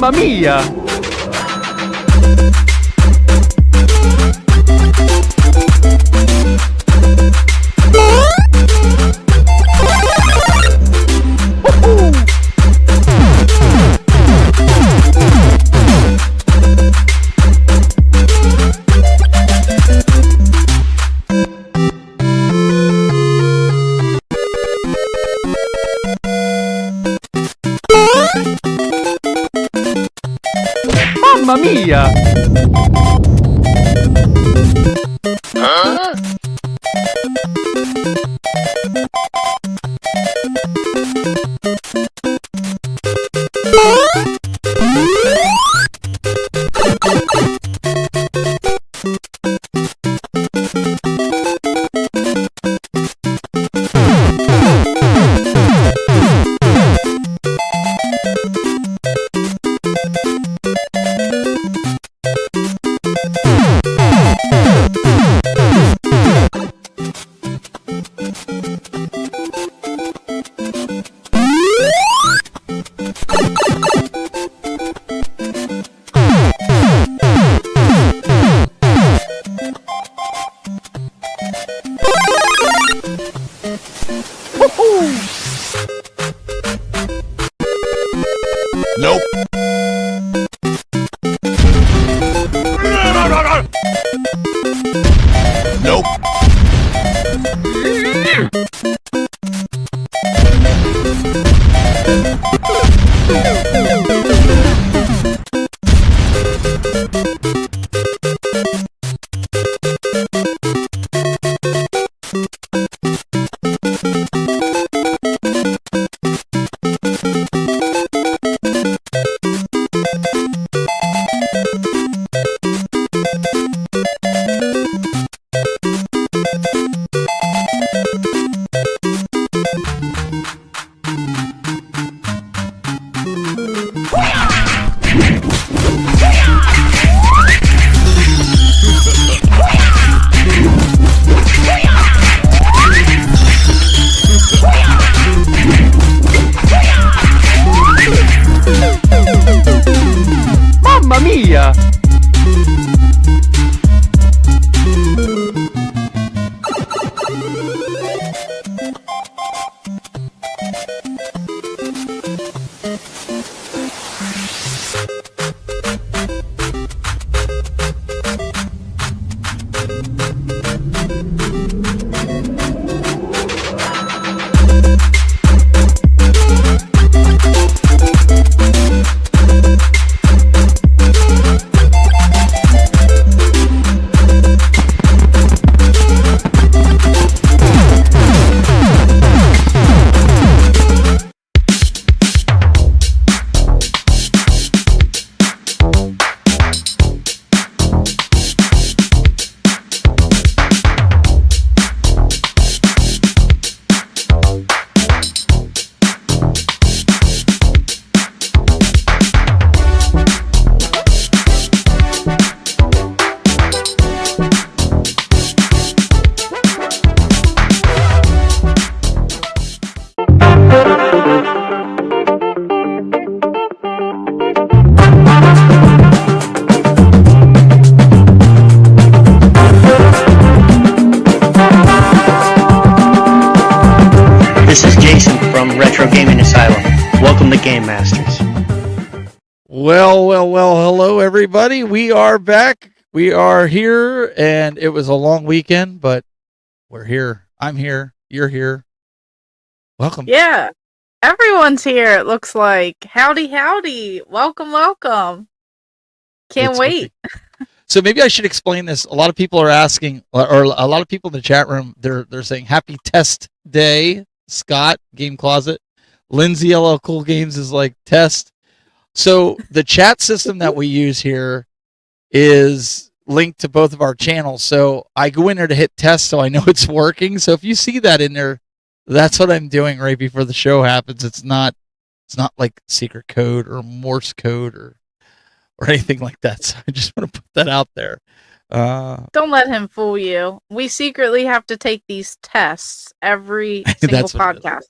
Mamma mia! Mamma mia! Nope. Nope. Mamma mia! This is Jason from Retro Gaming Asylum. Welcome to Game Masters. Well, hello everybody. We are back. We are here, and it was a long weekend, but we're here. I'm here. You're here. Welcome. Yeah. Everyone's here, it looks like. Howdy, howdy. Welcome, welcome. Can't It's wait. So maybe I should explain this. A lot of people are asking, or a lot of people in the chat room, they're saying Happy Test Day, Scott, Game Closet. Lindsay LL Cool Games is like test. So the chat system that we use here is linked to both of our channels. So I go in there to hit test so I know it's working. So if you see that in there, that's what I'm doing right before the show happens. It's not like secret code or Morse code or anything like that. So I just want to put that out there. Don't let him fool you. We secretly have to take these tests every single That's what it is. podcast.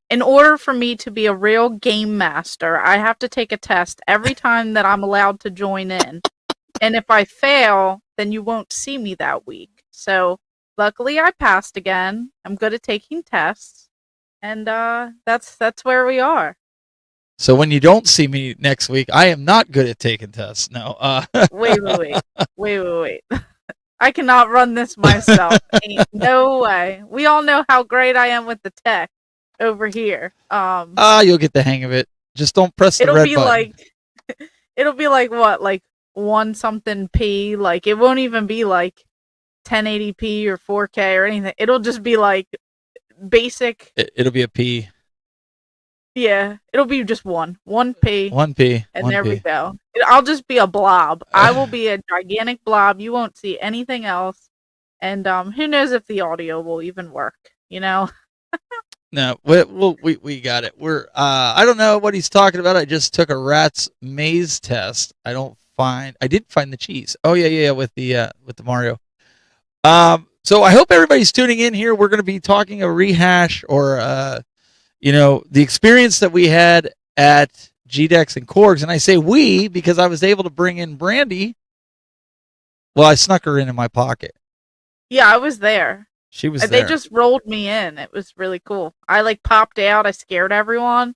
In order for me to be a real game master, I have to take a test every time that I'm allowed to join in. And if I fail, then you won't see me that week. So luckily I passed again. I'm good at taking tests. And that's where we are. So when you don't see me next week, I am not good at taking tests. No. Wait. I cannot run this myself. Ain't no way. We all know how great I am with the tech over here. You'll get the hang of it. Just don't press the red button. It'll be like what? Like 1 something p. Like it won't even be like 1080p or 4K or anything. It'll just be like basic. It'll be a P. Yeah, it'll be just 1p. 1P. And there we go. I'll just be a blob. I will be a gigantic blob. You won't see anything else. And who knows if the audio will even work, you know? No, we got it. I don't know what he's talking about. I just took a rat's maze test. I did find the cheese. Oh yeah, with the Mario. So I hope everybody's tuning in here. We're going to be talking a rehash or the experience that we had at GDEX and CORGS. And I say we because I was able to bring in Brandy. Well, I snuck her in my pocket. Yeah, I was there. She was there. They just rolled me in. It was really cool. I popped out. I scared everyone.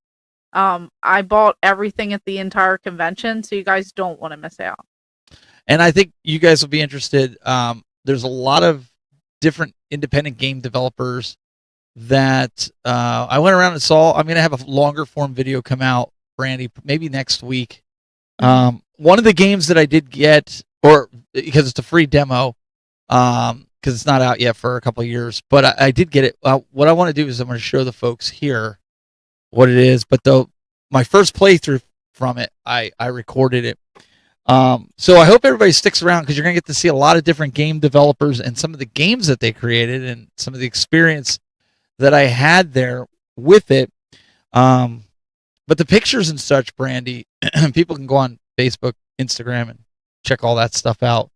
I bought everything at the entire convention, so you guys don't want to miss out. And I think you guys will be interested. There's a lot of different independent game developers that I went around and saw. I'm going to have a longer form video come out, Brandy, maybe next week. One of the games that I did get, or because it's a free demo, because it's not out yet for a couple of years, but I did get it. What I want to do is I'm going to show the folks here what it is. But my first playthrough from it, I recorded it. So I hope everybody sticks around because you're going to get to see a lot of different game developers and some of the games that they created and some of the experience that I had there with it. But the pictures and such, Brandy, people can go on Facebook, Instagram, and check all that stuff out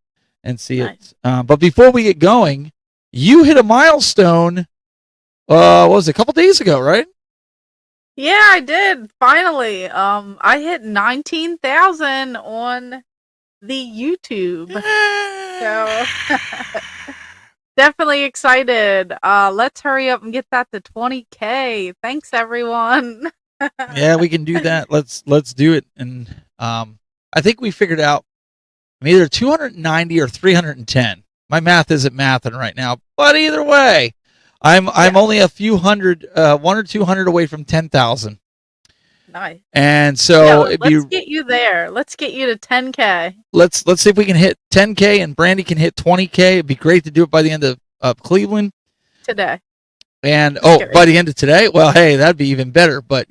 and see it. But before we get going, you hit a milestone, what was it, a couple days ago, right? Yeah, I did. Finally. I hit 19,000 on the YouTube. So definitely excited. Let's hurry up and get that to 20K. Thanks everyone. Yeah, we can do that. Let's do it. And I think we figured out I'm either 290 or 310. My math isn't mathing right now, but either way, I'm only a few hundred, 1 or 200 away from 10,000. Nice. And so let's get you there. Let's get you to 10K. Let's see if we can hit 10K and Brandy can hit 20K. It'd be great to do it by the end of Cleveland today. And by the end of today, well, hey, that'd be even better. But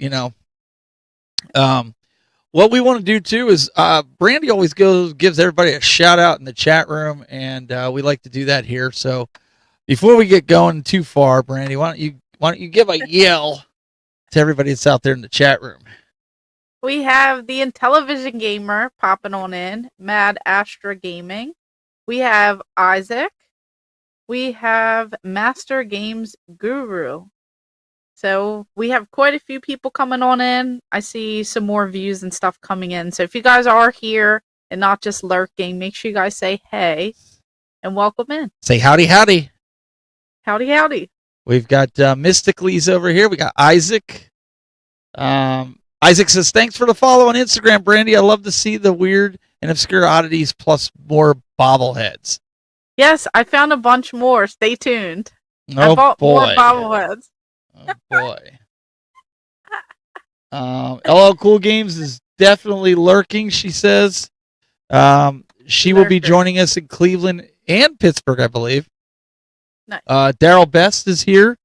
what we want to do too is Brandy always gives everybody a shout out in the chat room, and we like to do that here. So before we get going too far, Brandy, why don't you give a yell to everybody that's out there in the chat room? We have the Intellivision Gamer popping on in, Mad Astra Gaming. We have Isaac. We have Master Games Guru. So we have quite a few people coming on in. I see some more views and stuff coming in. So if you guys are here and not just lurking, make sure you guys say hey and welcome in. Say howdy, howdy. Howdy, howdy. We've got Mysticles over here. We got Isaac. Isaac says, thanks for the follow on Instagram, Brandy. I love to see the weird and obscure oddities plus more bobbleheads. Yes, I found a bunch more. Stay tuned. Oh, I bought boy. more bobbleheads. Oh, boy. LL Cool Games is definitely lurking, she says. She will be Lurker. joining us in Cleveland and Pittsburgh, I believe. Nice. Daryl Best is here.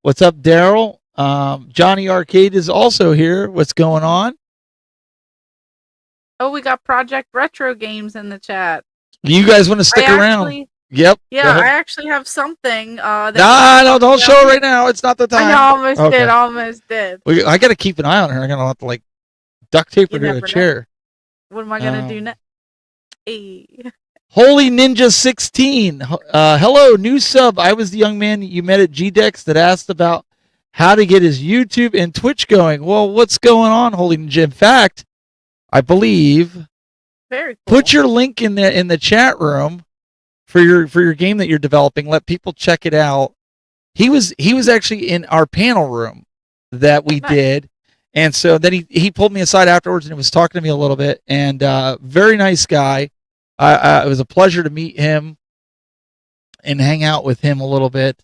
What's up, Daryl? Johnny Arcade is also here. What's going on? Oh, we got Project Retro Games in the chat. You guys want to stick around? Actually, Yep. yeah, I actually have something. No, don't show it right now. It's not the time. I almost did. I got to keep an eye on her. I'm going to have to like duct tape her to a chair. What am I going to do next? Hey. Holy Ninja 16. Hello, new sub. I was the young man you met at GDEX that asked about how to get his YouTube and Twitch going. Well, what's going on, Holy Ninja? In fact, I believe very cool. Put your link in the chat room for your game that you're developing. Let people check it out. He was actually in our panel room that we did, and so then he pulled me aside afterwards and was talking to me a little bit. And very nice guy. It was a pleasure to meet him and hang out with him a little bit.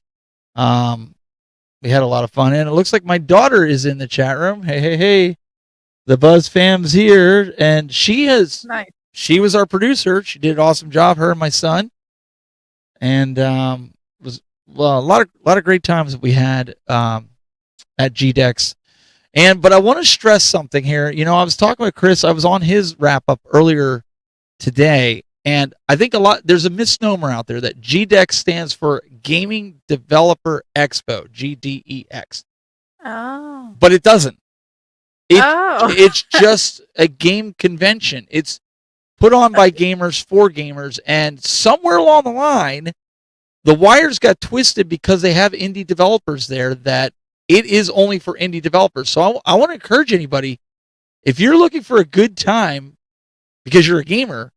We had a lot of fun, and it looks like my daughter is in the chat room. Hey. The Buzz fam's here, and she was our producer. She did an awesome job, her and my son. And was a lot of great times that we had at GDEX. But I want to stress something here. You know, I was talking with Chris. I was on his wrap up earlier today, and I think there's a misnomer out there that GDEX stands for Gaming Developer Expo, GDEX. Oh. But it doesn't. It's just a game convention. It's put on by gamers for gamers, and somewhere along the line, the wires got twisted because they have indie developers there that it is only for indie developers. So I want to encourage anybody, if you're looking for a good time because you're a gamer,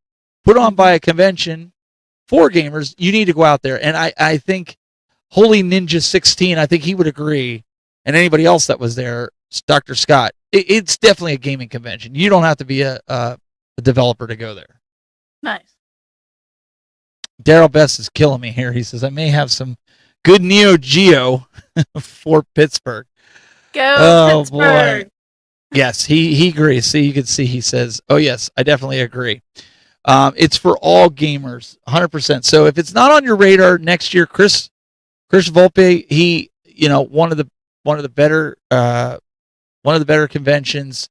put on by a convention for gamers, you need to go out there. And I think Holy Ninja 16, I think he would agree, and anybody else that was there, Dr. Scott, it's definitely a gaming convention. You don't have to be a developer to go there. Nice. Daryl Best is killing me here. He says, I may have some good Neo Geo for Pittsburgh. Go Pittsburgh. Boy. Yes, he agrees. See, you can see he says, oh, yes, I definitely agree. It's for all gamers, 100%. So if it's not on your radar next year, Chris Volpe, he, one of the better conventions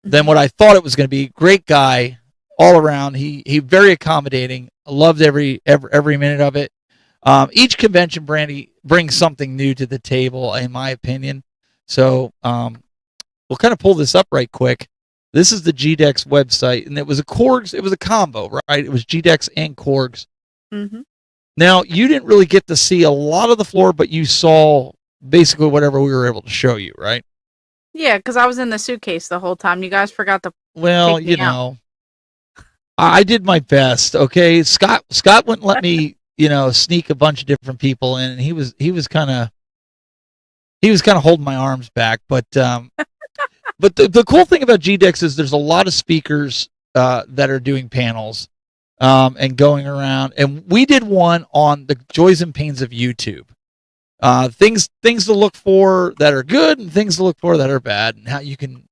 than what I thought it was going to be. Great guy all around. He very accommodating. I loved every minute of it. Each convention, Brandy, brings something new to the table, in my opinion. So we'll kind of pull this up right quick. This is the GDEX website, and it was a CORGS. It was a combo, right? It was GDEX and CORGS. Mm-hmm. Now, you didn't really get to see a lot of the floor, but you saw basically whatever we were able to show you, right? Yeah, because I was in the suitcase the whole time. You guys forgot to. Well, I did my best. Okay, Scott wouldn't let me, sneak a bunch of different people in, and he was kind of holding my arms back. But but the cool thing about GDEX is there's a lot of speakers that are doing panels and going around, and we did one on the joys and pains of YouTube. Things to look for that are good and things to look for that are bad, and how you can,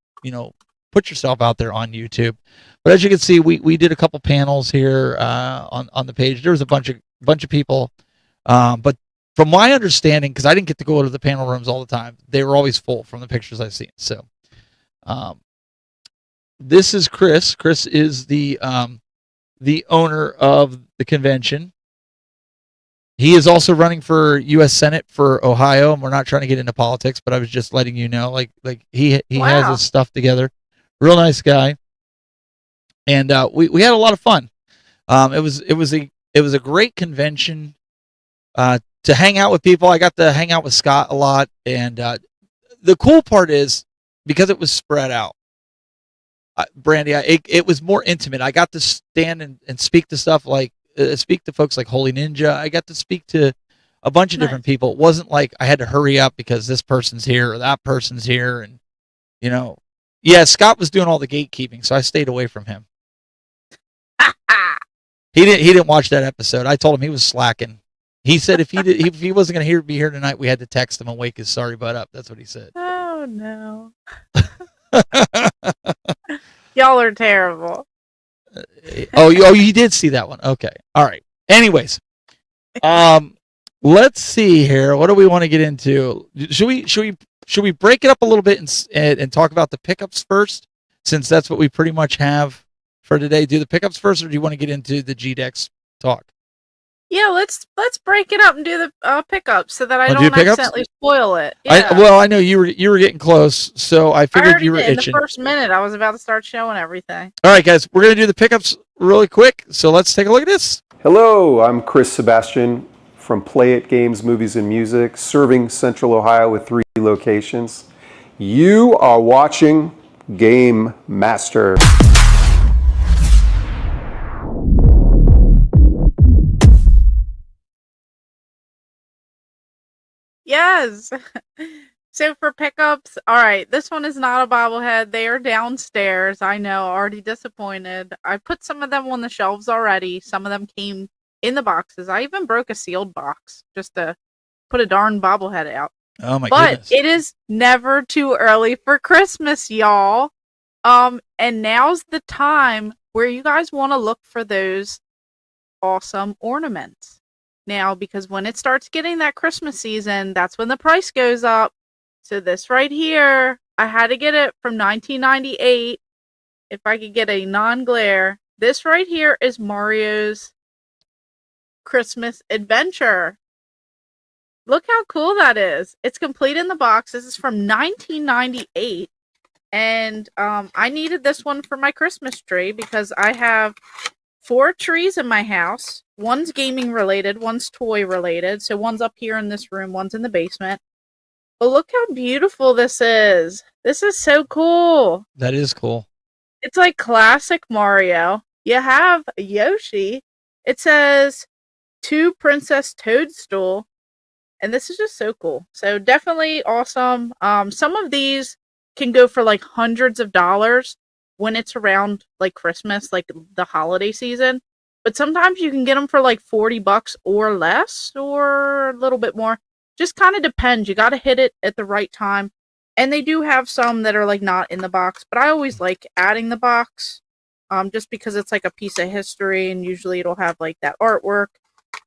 put yourself out there on YouTube. But as you can see, we did a couple panels here on the page. There was a bunch of people, but from my understanding, because I didn't get to go to the panel rooms all the time, they were always full from the pictures I've seen. So, this is Chris. Chris is the owner of the convention. He is also running for U.S. Senate for Ohio, and we're not trying to get into politics, but I was just letting you know, like he has his stuff together. Real nice guy, and we had a lot of fun. It was a great convention to hang out with people. I got to hang out with Scott a lot, and the cool part is because it was spread out. Brandy, it was more intimate. I got to stand and speak to stuff like. Speak to folks like Holy Ninja. I got to speak to a bunch of different people. It wasn't like I had to hurry up because this person's here or that person's here. And, Scott was doing all the gatekeeping, so I stayed away from him. He didn't watch that episode. I told him he was slacking. He said if he wasn't going to be here tonight, we had to text him and wake his sorry butt up. That's what he said. Oh, no. Y'all are terrible. You did see that one. Okay. All right. Anyways, let's see here. What do we want to get into? Should we break it up a little bit and talk about the pickups first, since that's what we pretty much have for today? Do the pickups first, or do you want to get into the GDEX talk? Yeah, let's break it up and do the pickups so that I Wanna do don't pickups? accidentally spoil it. Yeah. I know you were getting close, so I figured already you were did. In itching. the first minute, I was about to start showing everything. All right, guys, we're gonna do the pickups really quick. So let's take a look at this. Hello, I'm Chris Sebastian from Play It Games, Movies, and Music, serving Central Ohio with 3 locations. You are watching Game Master. Yes. So for pickups, all right, this one is not a bobblehead. They are downstairs. I know, already disappointed. I put some of them on the shelves already. Some of them came in the boxes. I even broke a sealed box just to put a darn bobblehead out. Oh my But goodness! it is never too early for Christmas, y'all. And now's the time where you guys want to look for those awesome ornaments. Now, because when it starts getting that Christmas season, that's when the price goes up. So this right here, I had to get it from 1998. If I could get a non-glare. This right here is Mario's Christmas Adventure. Look how cool that is. It's complete in the box. This is from 1998. And I needed this one for my Christmas tree because I have 4 trees in my house. One's gaming related, one's toy related. So one's up here in this room, one's in the basement. But look how beautiful this is. This is so cool. That is cool. It's like classic Mario. You have Yoshi. It says to Princess Toadstool. And this is just so cool. So definitely awesome. Some of these can go for like hundreds of dollars when it's around like Christmas, like the holiday season. But sometimes you can get them for like $40 or less or a little bit more. Just kind of depends. You got to hit it at the right time. And they do have some that are like not in the box, but I always like adding the box just because it's like a piece of history and usually it'll have like that artwork.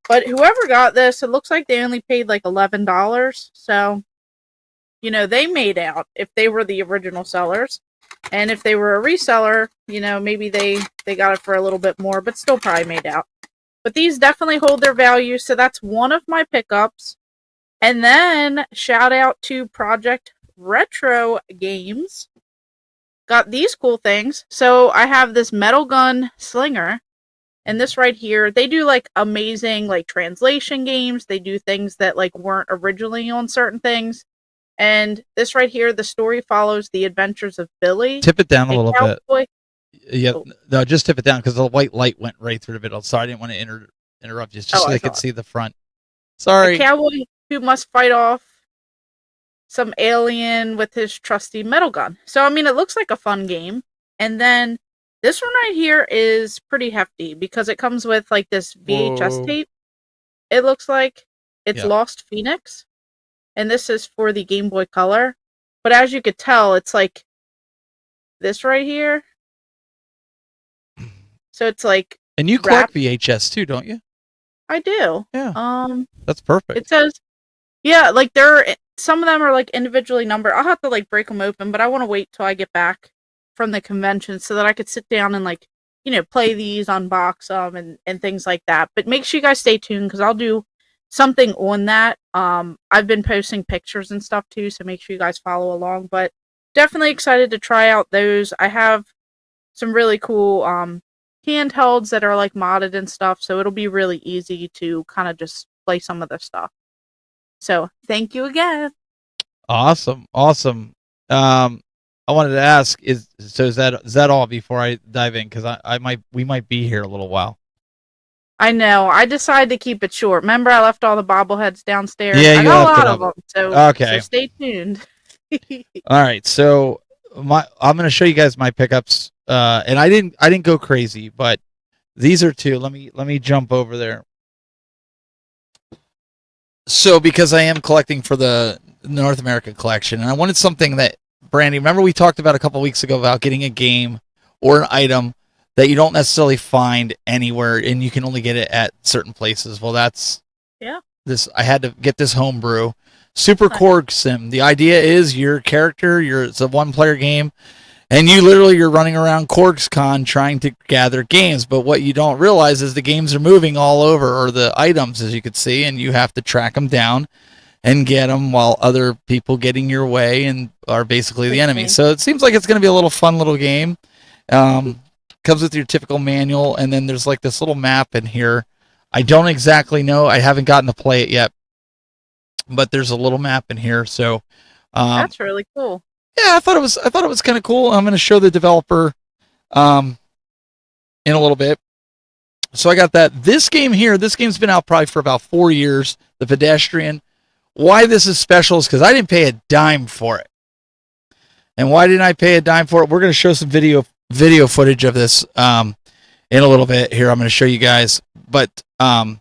But whoever got this, it looks like they only paid like $11. So, you know, they made out if they were the original sellers. And if they were a reseller, you know, maybe they got it for a little bit more, but still probably made out. But these definitely hold their value. So that's one of my pickups. And then shout out to Project Retro Games. Got these cool things. So I have this metal gun slinger. And this right here, they do like amazing like translation games. They do things that like weren't originally on certain things. And this right here, the story follows the adventures of Billy. Tip it down a little cowboy. bit. Yeah, no, just tip it down because the white light went right through the middle. So I didn't want to interrupt you, just so they could see the front. Sorry. A cowboy who must fight off some alien with his trusty metal gun. So, I mean, it looks like a fun game. And then this one right here is pretty hefty because it comes with like this VHS tape. It looks like it's Lost Phoenix. And this is for the Game Boy Color. But as you could tell, it's like this right here. So it's like... And you collect VHS too, don't you? I do. Yeah. That's perfect. It says... Yeah, like some of them are like individually numbered. I'll have to like break them open, but I want to wait till I get back from the convention so that I could sit down and like, you know, play these, unbox them and things like that. But make sure you guys stay tuned because I'll do something on that. I've been posting pictures and stuff too, so make sure you guys follow along. But definitely excited to try out those. I have some really cool handhelds that are like modded and stuff, so it'll be really easy to kind of just play some of the stuff. So thank you again. Awesome. I wanted to ask, is that all before I dive in? Because we might be here a little while. I know. I decided to keep it short. Remember, I left all the bobbleheads downstairs. Yeah, I got a lot of them. So stay tuned. All right. So I'm going to show you guys my pickups. And I didn't go crazy, but these are 2. Let me jump over there. So because I am collecting for the North America collection, and I wanted something that Brandy, remember we talked about a couple weeks ago about getting a game or an item that you don't necessarily find anywhere, and you can only get it at certain places. Well, that's this. I had to get this homebrew. Super Korg Sim. The idea is your character, it's a one-player game, and you're running around KorgsCon trying to gather games. But what you don't realize is the games are moving all over, or the items, as you could see, and you have to track them down and get them while other people get in your way and are basically the enemy. So it seems like it's going to be a little fun little game. Comes with your typical manual, and then there's like this little map in here. I don't exactly know. I haven't gotten to play it yet, but there's a little map in here. So that's really cool. Yeah, I thought it was kind of cool. I'm going to show the developer in a little bit. So I got that. This game here, this game's been out probably for about 4 years. The Pedestrian. Why this is special is because I didn't pay a dime for it. And why didn't I pay a dime for it? We're going to show some video footage of this in a little bit. Here, I'm going to show you guys. But I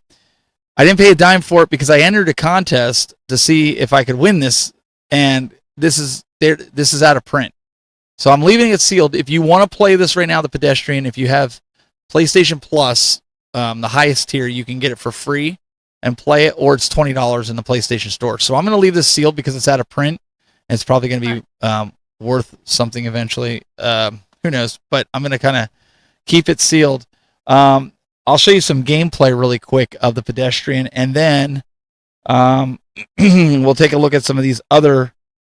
didn't pay a dime for it because I entered a contest to see if I could win this, and this is out of print. So I'm leaving it sealed. If you want to play this right now, the Pedestrian, if you have PlayStation Plus, the highest tier, you can get it for free and play it, or it's $20 in the PlayStation Store. So I'm going to leave this sealed because it's out of print, and it's probably going to be worth something eventually. Who knows? But I'm going to kind of keep it sealed. I'll show you some gameplay really quick of the Pedestrian, and then we'll take a look at some of these other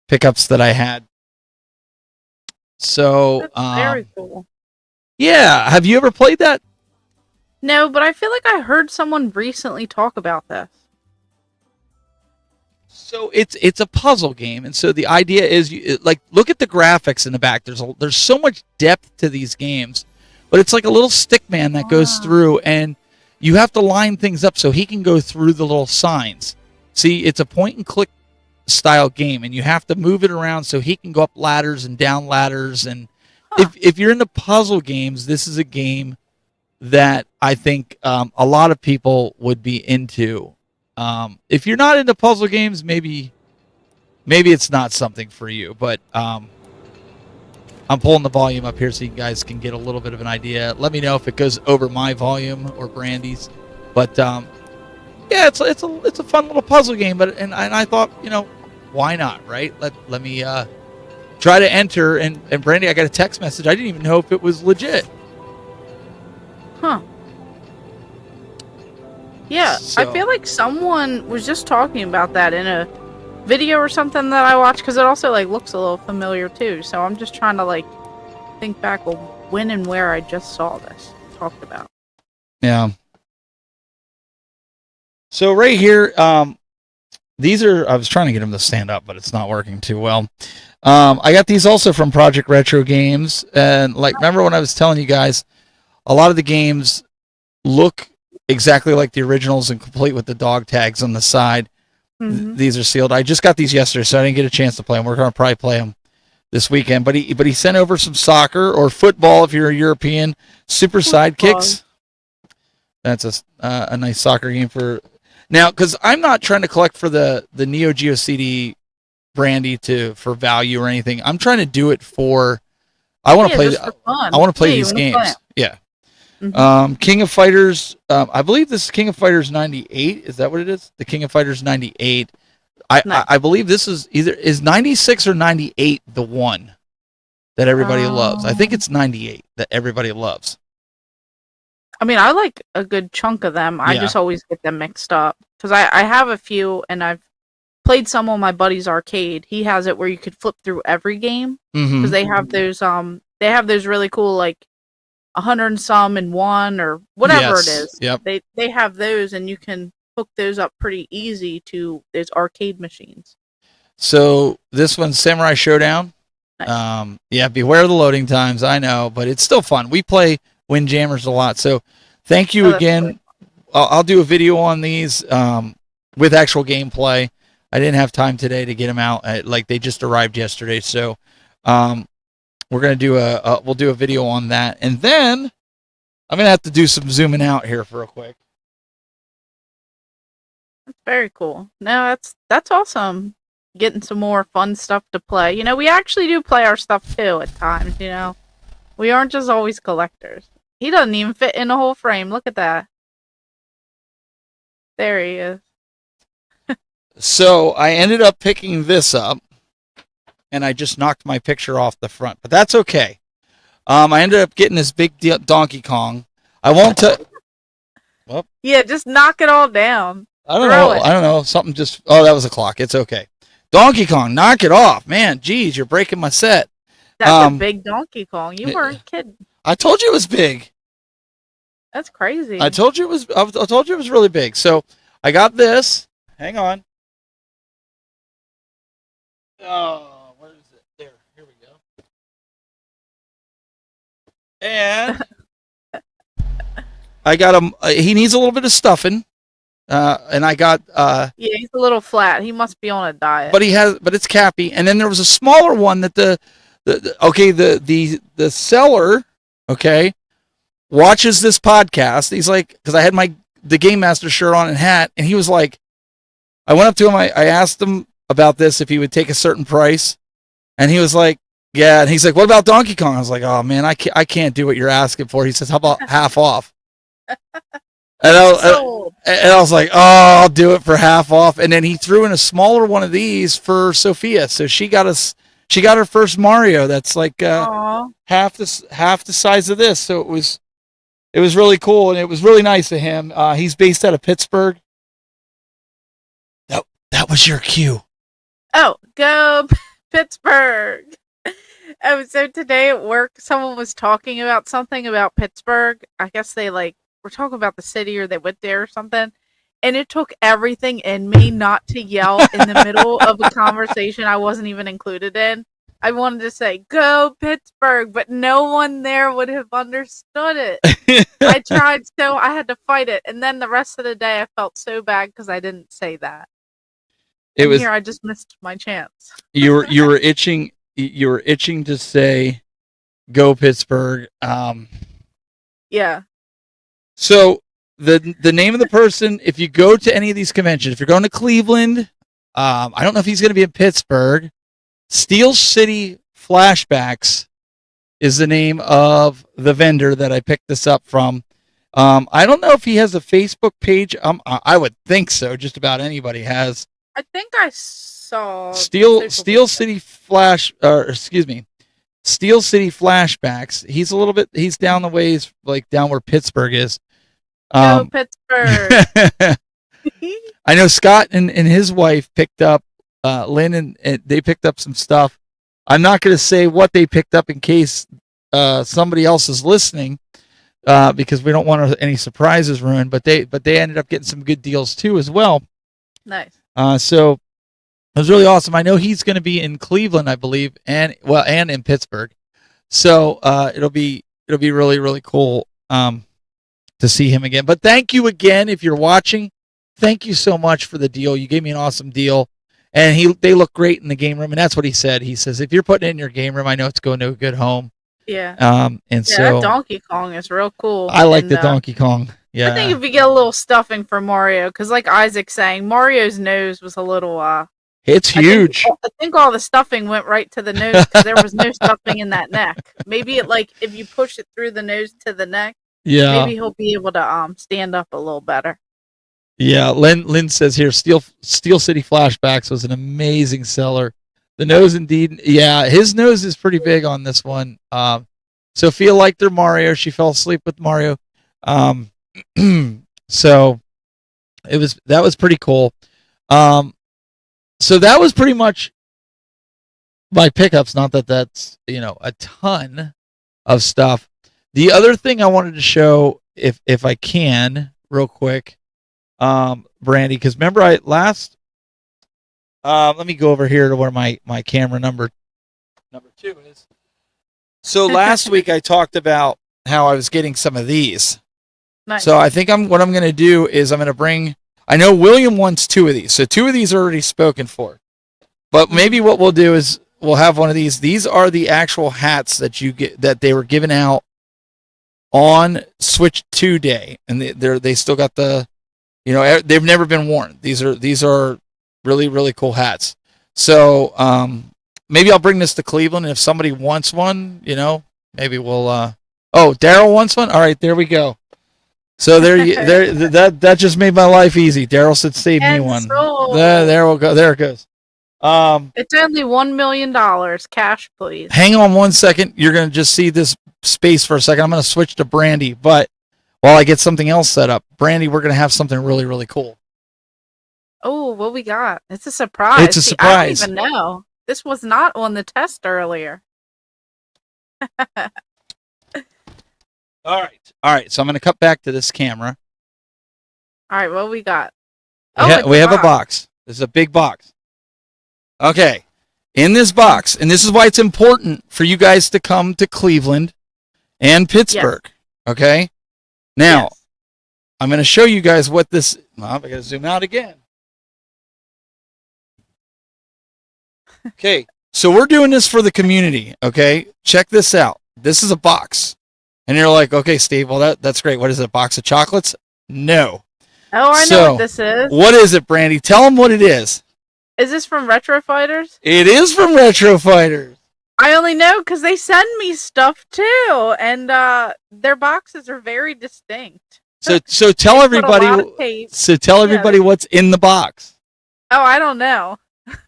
pickups that I had. So that's very cool. Yeah, have you ever played that? No, but I feel like I heard someone recently talk about this. So it's a puzzle game, and so the idea is look at the graphics in the back. There's so much depth to these games, but it's like a little stick man that goes through, and you have to line things up so he can go through the little signs. See, it's a point and click style game, and you have to move it around so he can go up ladders and down ladders. And if you're into puzzle games, this is a game that I think a lot of people would be into. If you're not into puzzle games, maybe it's not something for you. But I'm pulling the volume up here so you guys can get a little bit of an idea. Let me know if it goes over my volume or Brandy's. But yeah, it's a fun little puzzle game. But and I thought, why not, right? Let me try to enter. And Brandy, I got a text message. I didn't even know if it was legit. Huh. Yeah, So- I feel like someone was just talking about that in a video or something that I watched, because it also looks a little familiar too. So I'm just trying to think back of when and where I just saw this talked about. Yeah. So right here, these are, I was trying to get them to stand up, but it's not working too well. I got these also from Project Retro Games. And remember when I was telling you guys, a lot of the games look exactly like the originals and complete with the dog tags on the side. Mm-hmm. These are sealed. I just got these yesterday, so I didn't get a chance to play them. We're going to probably play them this weekend. But he sent over some soccer or football if you're a European. Super Sidekicks. That's a nice soccer game for now, because I'm not trying to collect for the Neo Geo CD Brandy for value or anything. I'm trying to do it for. I want to play. I want to play these games. Yeah. Mm-hmm. King of Fighters. I believe this is King of Fighters 98. Is that what it is? The King of Fighters 98. I believe this is is 96 or 98 the one that everybody loves. I think it's 98 that everybody loves. I mean, I like a good chunk of them. I just always get them mixed up because I have a few, and I've played some on my buddy's arcade. He has it where you could flip through every game because they have those really cool 100 and some in one or whatever it is. Yep. They have those, and you can hook those up pretty easy to those arcade machines. So this one's Samurai Showdown. Nice. Yeah, beware the loading times. I know, but it's still fun. We play Windjammers a lot. So thank you again. Really I'll do a video on these with actual gameplay. I didn't have time today to get them out. They just arrived yesterday. So we're going to do we'll do a video on that. And then I'm going to have to do some zooming out here for real quick. That's very cool. No, that's awesome. getting some more fun stuff to play. We actually do play our stuff too at times. We aren't just always collectors. He doesn't even fit in the whole frame. Look at that. There he is. So I ended up picking this up, and I just knocked my picture off the front, but that's okay. I ended up getting this big Donkey Kong. I won't tell. Well, Yeah, just knock it all down. I don't Throw know. it. I don't know. Something just. Oh, that was a clock. It's okay. Donkey Kong, knock it off, man. Geez, you're breaking my set. That's a big Donkey Kong. You weren't kidding. I told you it was big. That's crazy. I told you it was. I told you it was really big. So I got this. Hang on. Oh, where is it? There. Here we go. And I got him. He needs a little bit of stuffing. And I got. Yeah, he's a little flat. He must be on a diet. But it's Cappy. And then there was a smaller one that the seller, okay, watches this podcast. He's like, because I had the Game Master shirt on and hat, and he was like, I went up to him. I asked him about this if he would take a certain price, and he was like, yeah. And he's like, what about Donkey Kong? I was like, oh man, I can't do what you're asking for. He says, how about half off? And I was like, oh, I'll do it for half off. And then he threw in a smaller one of these for Sophia, so she got her first Mario. That's like half the size of this. So it was really cool, and it was really nice of him. He's based out of Pittsburgh. That was your cue. Oh, go Pittsburgh. Oh, so today at work, someone was talking about something about Pittsburgh. I guess they were talking about the city, or they went there or something. And it took everything in me not to yell in the middle of a conversation I wasn't even included in. I wanted to say, go Pittsburgh, but no one there would have understood it. I tried, so I had to fight it. And then the rest of the day, I felt so bad because I didn't say that. Here, I just missed my chance. You were itching. You were itching to say, "Go Pittsburgh." Yeah. So the name of the person, if you go to any of these conventions, if you're going to Cleveland, I don't know if he's going to be in Pittsburgh. Steel City Flashbacks is the name of the vendor that I picked this up from. I don't know if he has a Facebook page. I would think so. Just about anybody has. I think I saw Steel City Steel City Flashbacks. He's down the ways, like down where Pittsburgh is. Go Pittsburgh. I know Scott and his wife picked up Lynn and they picked up some stuff. I'm not going to say what they picked up in case somebody else is listening, because we don't want any surprises ruined. But they ended up getting some good deals too as well. Nice. So it was really awesome. I know he's going to be in Cleveland, I believe, and in Pittsburgh. So it'll be really, really cool to see him again. But thank you again if you're watching. Thank you so much for the deal. You gave me an awesome deal, and they look great in the game room. And that's what he said. He says, if you're putting it in your game room, I know it's going to a good home. Yeah. So that Donkey Kong is real cool. I like the Donkey Kong. Yeah. I think if you get a little stuffing for Mario, because like Isaac's saying, Mario's nose was a little it's huge. I think all the stuffing went right to the nose because there was no stuffing in that neck. Maybe if you push it through the nose to the neck, maybe he'll be able to stand up a little better. Yeah, Lynn says here, Steel City Flashbacks was an amazing seller. The nose, indeed, yeah, his nose is pretty big on this one. Sophia liked her Mario. She fell asleep with Mario. So that was pretty cool. So that was pretty much my pickups. Not that that's a ton of stuff. The other thing I wanted to show, if I can, real quick, Brandy, because remember let me go over here to where my camera number 2 is. So last week I talked about how I was getting some of these. Nice. So I think what I'm going to do is I'm going to bring. I know William wants 2 of these, so 2 of these are already spoken for. But maybe what we'll do is we'll have one of these. These are the actual hats that they were giving out on Switch 2 Day, and they still got the, they've never been worn. These are really, really cool hats. So maybe I'll bring this to Cleveland. If somebody wants one, maybe we'll. Oh, Daryl wants one. All right, there we go. So that just made my life easy. Daryl said, "Save me one." There we'll go. There it goes. It's only $1 million. Cash, please. Hang on one second. You're gonna just see this space for a second. I'm gonna switch to Brandy, but while I get something else set up, Brandy, we're gonna have something really, really cool. Oh, what we got? It's a surprise. It's a surprise. I don't even know. This was not on the test earlier. All right. So I'm going to cut back to this camera. All right, what we got? We have a box. This is a big box. Okay. In this box, and this is why it's important for you guys to come to Cleveland and Pittsburgh. Yes. Okay? Now, yes. I'm going to show you guys what this... Well, I got to zoom out again. Okay. So we're doing this for the community. Okay? Check this out. This is a box. And you're like, okay, Steve, well, that's great. What is it, a box of chocolates? No. Oh, I know what this is. What is it, Brandy? Tell them what it is. Is this from Retro Fighters? It is from Retro Fighters. I only know because they send me stuff, too. And their boxes are very distinct. So tell everybody. So tell everybody what's in the box. Oh, I don't know.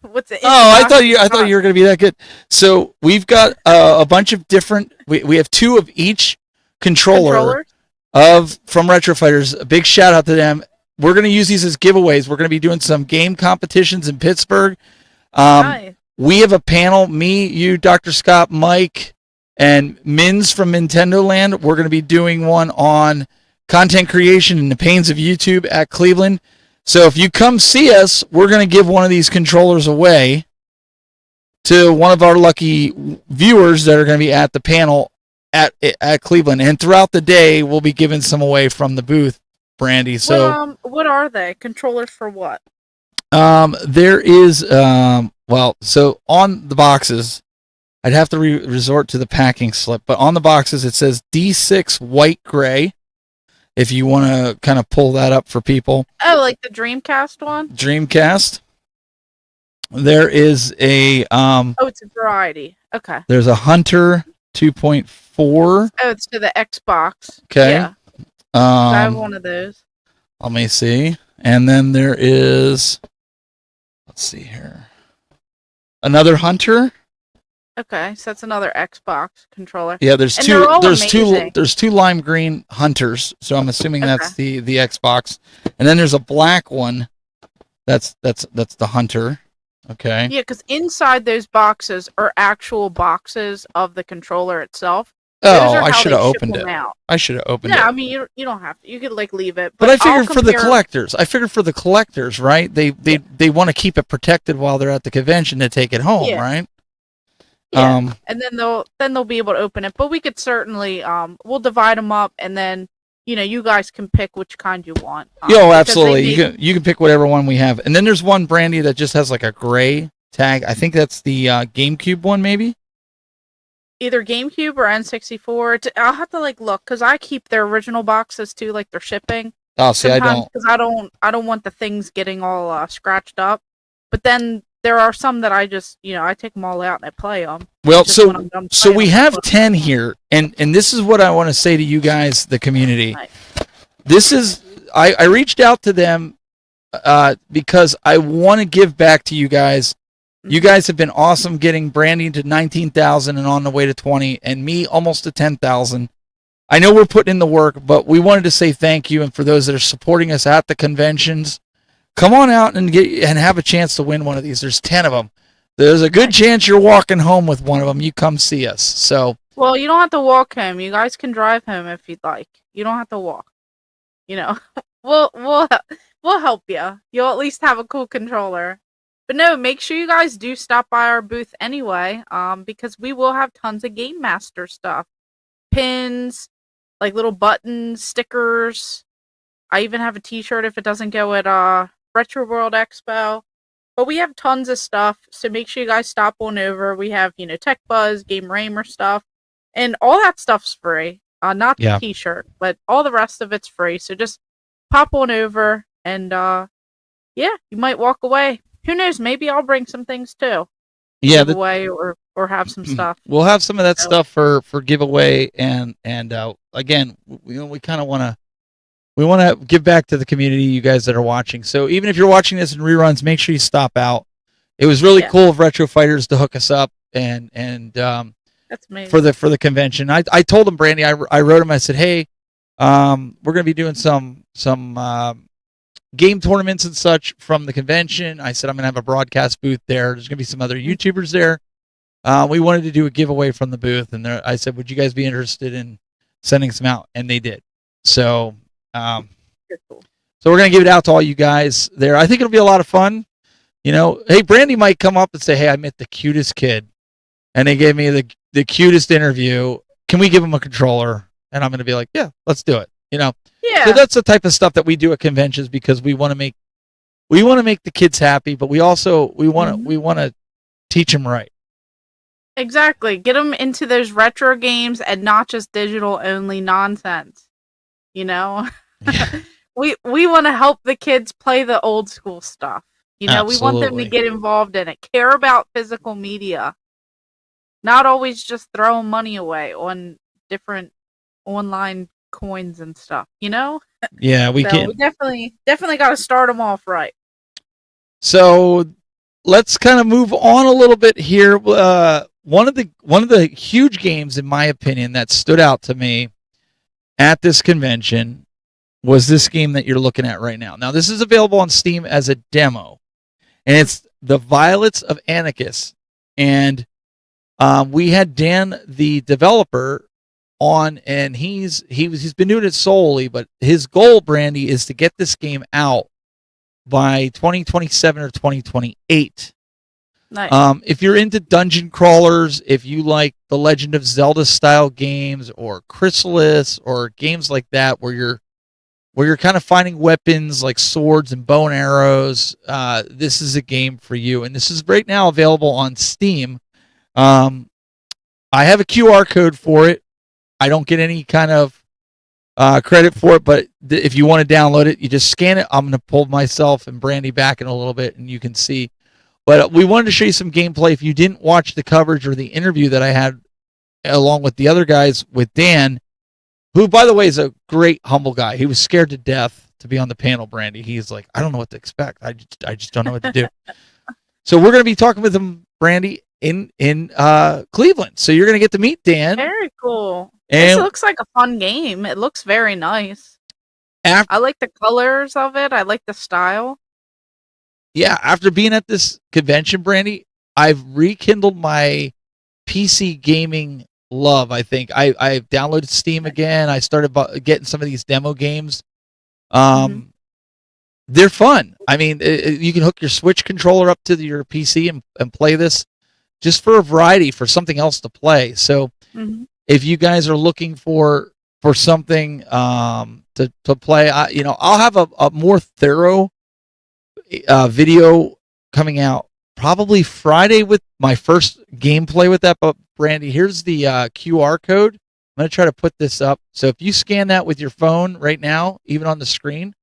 What's it? I thought you were going to be that good. So we've got a bunch of different. We have two of each controller from Retro Fighters. A big shout out to them. We're going to use these as giveaways. We're going to be doing some game competitions in Pittsburgh. Nice. We have a panel. Me, you, Dr. Scott, Mike, and Mins from Nintendo Land. We're going to be doing one on content creation and the pains of YouTube at Cleveland. So if you come see us, we're going to give one of these controllers away to one of our lucky viewers that are going to be at the panel at Cleveland. And throughout the day, we'll be giving some away from the booth, Brandy. So what are they? Controllers for what? There is so on the boxes, I'd have to resort to the packing slip, but on the boxes it says D6 white gray. If you want to kind of pull that up for people. Oh, like the Dreamcast one? Dreamcast. There is a it's a variety. Okay. There's a Hunter 2.4. Oh, it's to the Xbox. Okay. Yeah. I have one of those. Let me see. And then there is, let's see here, another Hunter. Okay, so that's another Xbox controller. Yeah, there's two lime green Hunters, so I'm assuming that's the Xbox. And then there's a black one. That's the Hunter. Okay. Yeah, because inside those boxes are actual boxes of the controller itself. Oh, I should have opened it. I should have opened it. No, I mean you don't have to. You could leave it. But I figured for the collectors, right? They want to keep it protected while they're at the convention to take it home, right? Yeah. And then they'll be able to open it. But we could certainly we'll divide them up, and then you guys can pick which kind you want. Absolutely. You can pick whatever one we have. And then there's one, Brandy, that just has like a gray tag. I think that's the GameCube one, maybe. Either GameCube or N64. I'll have to look because I keep their original boxes too, like they're shipping. Oh, see, I don't. Because I don't want the things getting all scratched up. But then there are some that I just I take them all out and I play them. Well, so we have 10 here, and this is what I want to say to you guys, the community. Right. This is I reached out to them because I want to give back to you guys. You guys have been awesome getting Brandy to 19,000 and on the way to 20, and me almost to 10,000. I know we're putting in the work, but we wanted to say thank you, and for those that are supporting us at the conventions, come on out and have a chance to win one of these. There's 10 of them. There's a good chance you're walking home with one of them. You come see us. So. Well, you don't have to walk home. You guys can drive home if you'd like. You don't have to walk. We'll help you. You'll at least have a cool controller. But no, make sure you guys do stop by our booth anyway, because we will have tons of Game Master stuff. Pins, like little buttons, stickers. I even have a t-shirt if it doesn't go at Retro World Expo. But we have tons of stuff, so make sure you guys stop on over. We have, Tech Buzz, Game Raymer stuff, and all that stuff's free. Not the t-shirt, but all the rest of it's free. So just pop on over, and you might walk away who knows? Maybe I'll bring some things too. Yeah, Give away or have some stuff. we'll have some of that stuff for giveaway, and again, we kind of want to give back to the community, you guys that are watching. So even if you're watching this in reruns, make sure you stop out. It was really cool of Retro Fighters to hook us up and that's amazing. for the convention. I told them, Brandy, I wrote them. I said, hey, we're going to be doing some game tournaments and such from the convention. I said I'm going to have a broadcast booth there. There's going to be some other YouTubers there. We wanted to do a giveaway from the booth, and I said, would you guys be interested in sending some out? And they did. So, Cool. So we're going to give it out to all you guys there. I think it'll be a lot of fun. Hey, Brandy might come up and say, hey, I met the cutest kid, and they gave me the cutest interview. Can we give him a controller? And I'm going to be like, yeah, let's do it. Yeah. So that's the type of stuff that we do at conventions, because we want to make the kids happy, but we want to teach them right. Exactly. Get them into those retro games and not just digital only nonsense. Yeah. We want to help the kids play the old school stuff. We want them to get involved in it. Care about physical media. Not always just throwing money away on different online coins and stuff. Yeah, we definitely got to start them off right. So let's kind of move on a little bit here. One of the huge games, in my opinion, that stood out to me at this convention was this game that you're looking at right now. Now, this is available on Steam as a demo, and it's The Violets of Anarchus. And we had Dan, the developer, on, and he's been doing it solely, but his goal, Brandy, is to get this game out by 2027 or 2028. Nice. If you're into dungeon crawlers, if you like the Legend of Zelda style games or Chrysalis or games like that where you're kind of finding weapons like swords and bow and arrows, this is a game for you. And this is right now available on Steam. I have a QR code for it. I don't get any kind of credit for it, but if you want to download it, you just scan it. I'm going to pull myself and Brandy back in a little bit, and you can see. But we wanted to show you some gameplay. If you didn't watch the coverage or the interview that I had along with the other guys with Dan, who, by the way, is a great, humble guy. He was scared to death to be on the panel, Brandy. He's like, I don't know what to expect. I just don't know what to do. So we're going to be talking with him, Brandy, in Cleveland. So you're going to get to meet Dan. Very cool. And this looks like a fun game. It looks very nice. I like the colors of it. I like the style. Yeah, after being at this convention, Brandy, I've rekindled my PC gaming love. I think I've downloaded Steam again. I started getting some of these demo games. They're fun. I mean, you can hook your Switch controller up to your PC and play this just for a variety, for something else to play. So if you guys are looking for something to play, I'll have a more thorough video coming out probably Friday with my first gameplay with that. But Brandy, here's the QR code. I'm going to try to put this up. So if you scan that with your phone right now, even on the screen,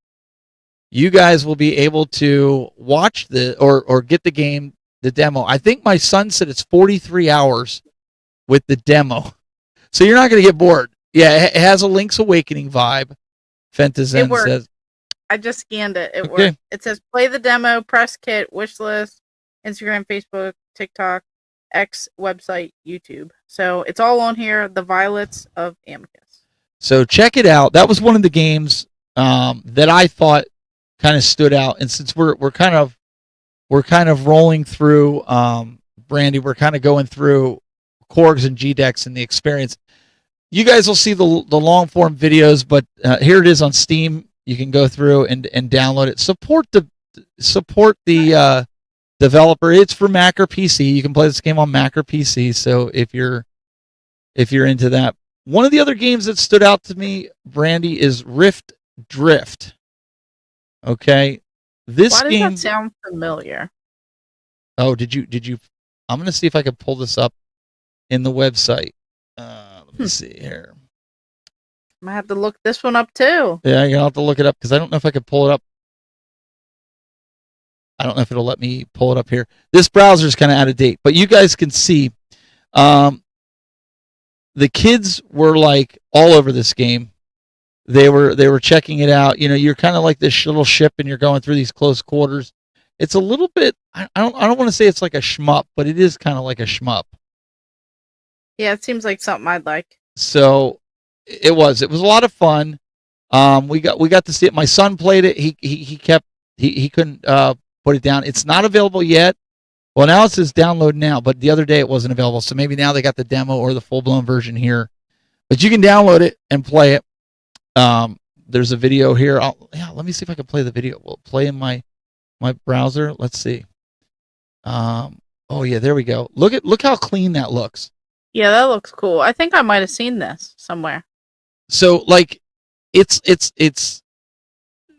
you guys will be able to watch or get the game, the demo. I think my son said it's 43 hours with the demo. So you're not going to get bored. Yeah, it has a Link's Awakening vibe. Fentazen says. I just scanned it. It worked. It says play the demo, press kit, wish list, Instagram, Facebook, TikTok, X, website, YouTube. So it's all on here. The Violets of Amicus. So check it out. That was one of the games that I thought kind of stood out. And since we're kind of rolling through, Brandy, we're kind of going through CORGS and GDEX and the experience. You guys will see the long form videos, but here it is on Steam. You can go through and download it. Support the developer. It's for Mac or PC. You can play this game on Mac or PC. So if you're into that, one of the other games that stood out to me, Brandy, is Rift Drift. Okay, Why does that sound familiar? Oh, did you? I'm gonna see if I can pull this up in the website. Let me see here. I have to look this one up too. Yeah, you're gonna have to look it up because I don't know if I could pull it up. I don't know if it'll let me pull it up here. This browser is kind of out of date, but you guys can see the kids were like all over this game. They were checking it out. You know, you're kind of like this little ship, and you're going through these close quarters. It's a little bit. I don't want to say it's like a shmup, but it is kind of like a shmup. Yeah, it seems like something I'd like. So it was a lot of fun. We got to see it. My son played it. He couldn't put it down. It's not available yet. Well, now it says download now, but the other day it wasn't available. So maybe now they got the demo or the full-blown version here. But you can download it and play it. There's a video here. Let me see if I can play the video. We'll play in my browser. Let's see. Oh yeah, there we go. Look how clean that looks. Yeah, that looks cool. I think I might have seen this somewhere. So like, it's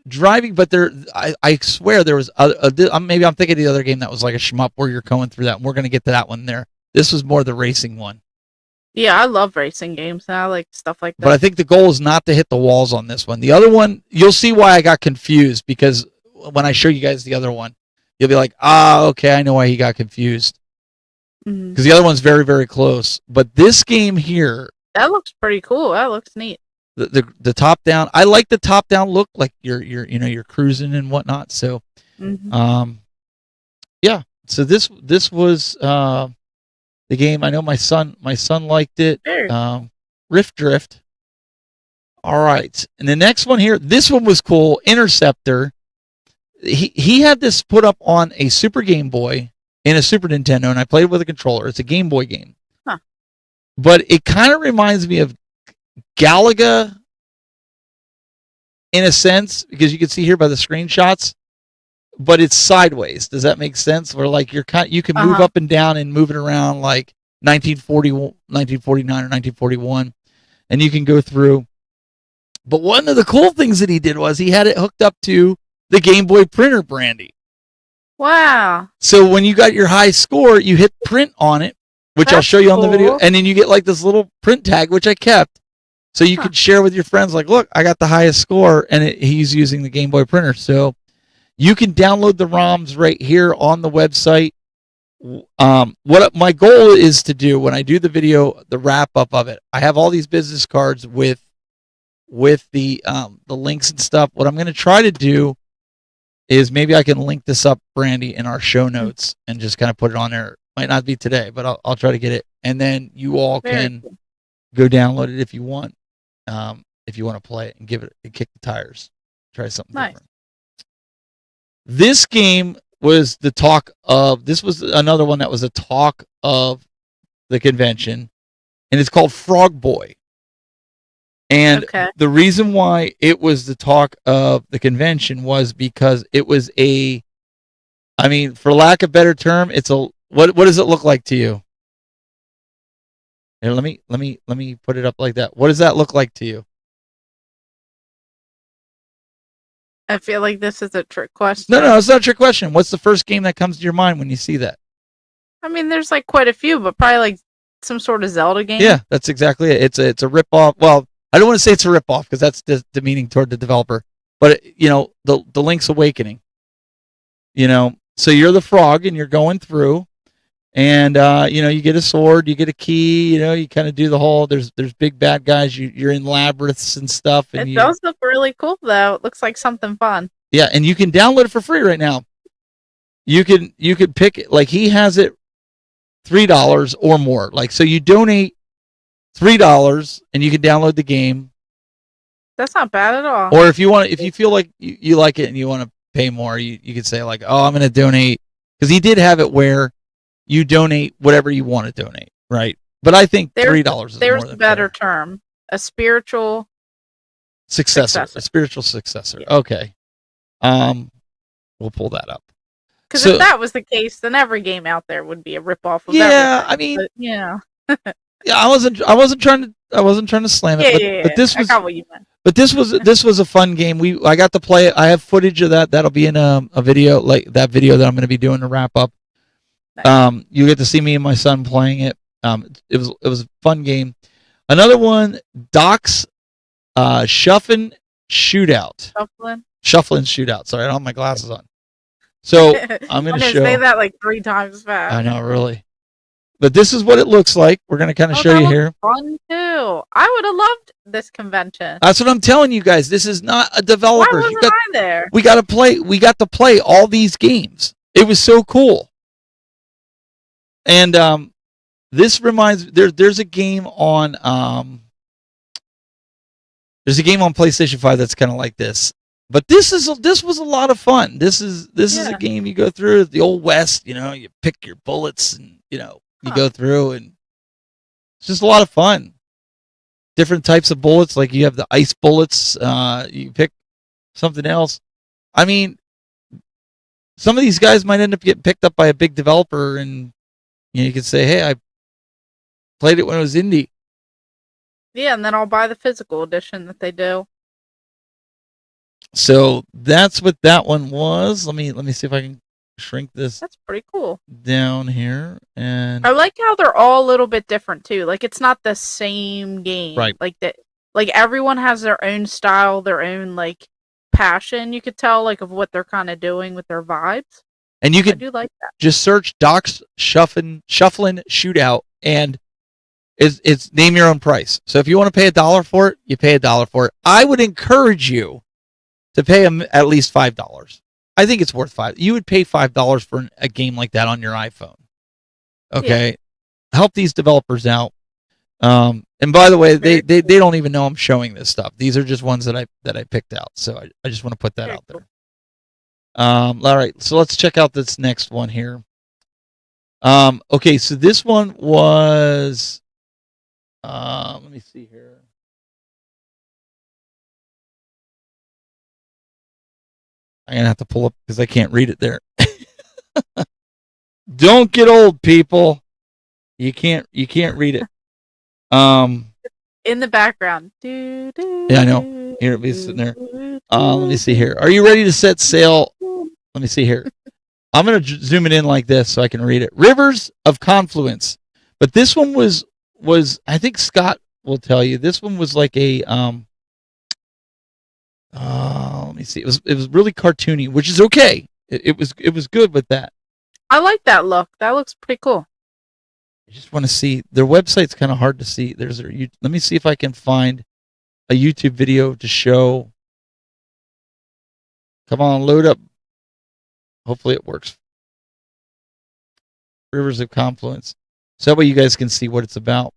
driving, but I swear there was maybe I'm thinking of the other game that was like a shmup where you're going through that, and we're gonna get to that one there. This was more the racing one. Yeah, I love racing games, and I like stuff like that. But I think the goal is not to hit the walls on this one. The other one, you'll see why I got confused, because when I show you guys the other one, you'll be like, okay, I know why he got confused. Because the other one's very, very close. But this game here, that looks pretty cool. That looks neat. The top down, I like the top down look, like you're cruising and whatnot. So, yeah. So this was the game. I know my son liked it. Rift Drift. All right, and the next one here, this one was cool. Interceptor. He had this put up on a Super Game Boy and a Super Nintendo, and I played it with a controller. It's a Game Boy game. Huh. But it kind of reminds me of Galaga in a sense, because you can see here by the screenshots, but it's sideways. Does that make sense? Where like you can move up and down and move it around like 1949 or 1941, and you can go through. But one of the cool things that he did was he had it hooked up to the Game Boy printer, Brandy. Wow. So when you got your high score, you hit print on it, which I'll show you on the video, and then you get like this little print tag, which I kept. So you could share with your friends, like, look, I got the highest score, and he's using the Game Boy printer. So you can download the ROMs right here on the website. What my goal is to do when I do the video, the wrap up of it, I have all these business cards with the links and stuff. What I'm going to try to do is maybe I can link this up, Brandy, in our show notes and just kind of put it on there. Might not be today, but I'll try to get it, and then you all can go download it if you want. If you want to play it and give it and kick the tires, try something different. This game was the talk of. This was another one that was a talk of the convention, and it's called Frog Boy. And the reason why it was the talk of the convention was because it was for lack of a better term, it's a what does it look like to you? Here, let me put it up like that. What does that look like to you? I feel like this is a trick question. No, it's not a trick question. What's the first game that comes to your mind when you see that? I mean, there's like quite a few, but probably like some sort of Zelda game. Yeah, that's exactly it. It's a rip-off. Well, I don't want to say it's a rip-off because that's demeaning toward the developer. But, the Link's Awakening. So you're the frog and you're going through. And, you get a sword, you get a key, you kind of do the whole, there's big bad guys, you're in labyrinths and stuff. And it does look really cool, though. It looks like something fun. Yeah, and you can download it for free right now. You could pick it, like he has it $3 or more. Like, so you donate $3 and you can download the game. That's not bad at all. Or if you feel like you like it and you want to pay more, you could say like, I'm going to donate, because he did have it where you donate whatever you want to donate, right? But I think $3 is more than There's a better fair. term. A spiritual successor. A spiritual successor. Yeah. Okay. We'll pull that up. Because if that was the case, then every game out there would be a ripoff of everything. I mean, but, yeah, I wasn't trying to slam it. But this was, I got what you meant. But this was a fun game. I got to play it. I have footage of that. That'll be in a video, like that video that I'm going to be doing to wrap up. Nice. You get to see me and my son playing it. It was a fun game. Another one, Doc's Shufflin' Shootout. Shufflin' Shootout. Sorry, I don't have my glasses on. So I'm going I'm to gonna show. say that like 3 times fast. I know, really. But this is what it looks like. We're going to kind of show that you looks here. fun too. I would have loved this convention. That's what I'm telling you guys. This is not a Why developer. wasn't I there? We got to play all these games. It was so cool. And this reminds there's a game on PlayStation 5 that's kind of like this. But this was a lot of fun. This is a game you go through the old west, you pick your bullets and you go through, and it's just a lot of fun. Different types of bullets, like you have the ice bullets, you pick something else. I mean, some of these guys might end up getting picked up by a big developer, and you could say, hey, I played it when it was indie. Yeah, and then I'll buy the physical edition that they do. So that's what that one was. Let me see if I can shrink this That's pretty cool. down here. And I like how they're all a little bit different too. Like it's not the same game. Right. Like that. Like everyone has their own style, their own like passion. You could tell like of what they're kind of doing with their vibes. and you I could do like that. just search Doc's Shufflin' Shootout, and it's name your own price. So if you want to pay $1 for it, you pay $1 for it. I would encourage you to pay them at least $5. I think it's worth $5. You would pay $5 for a game like that on your iPhone. Okay, help these developers out. And by the way, they don't even know I'm showing this stuff. These are just ones that I picked out. So I just want to put that out there. All right, so let's check out this next one here. Okay, so this one was, let me see here. I'm gonna have to pull up because I can't read it there. Don't get old, people. You can't read it. In the background. Yeah, I know. Here it be sitting there. Let me see here. Are you ready to set sail? Let me see here. I'm going to zoom it in like this so I can read it. Rivers of Confluence. But this one was I think Scott will tell you. This one was like a let me see. It was really cartoony, which is okay. It was good with that. I like that look. That looks pretty cool. I just want to see their website's kind of hard to see. Let me see if I can find a YouTube video to show. Come on, load up. Hopefully it works. Rivers of Confluence. So that way you guys can see what it's about.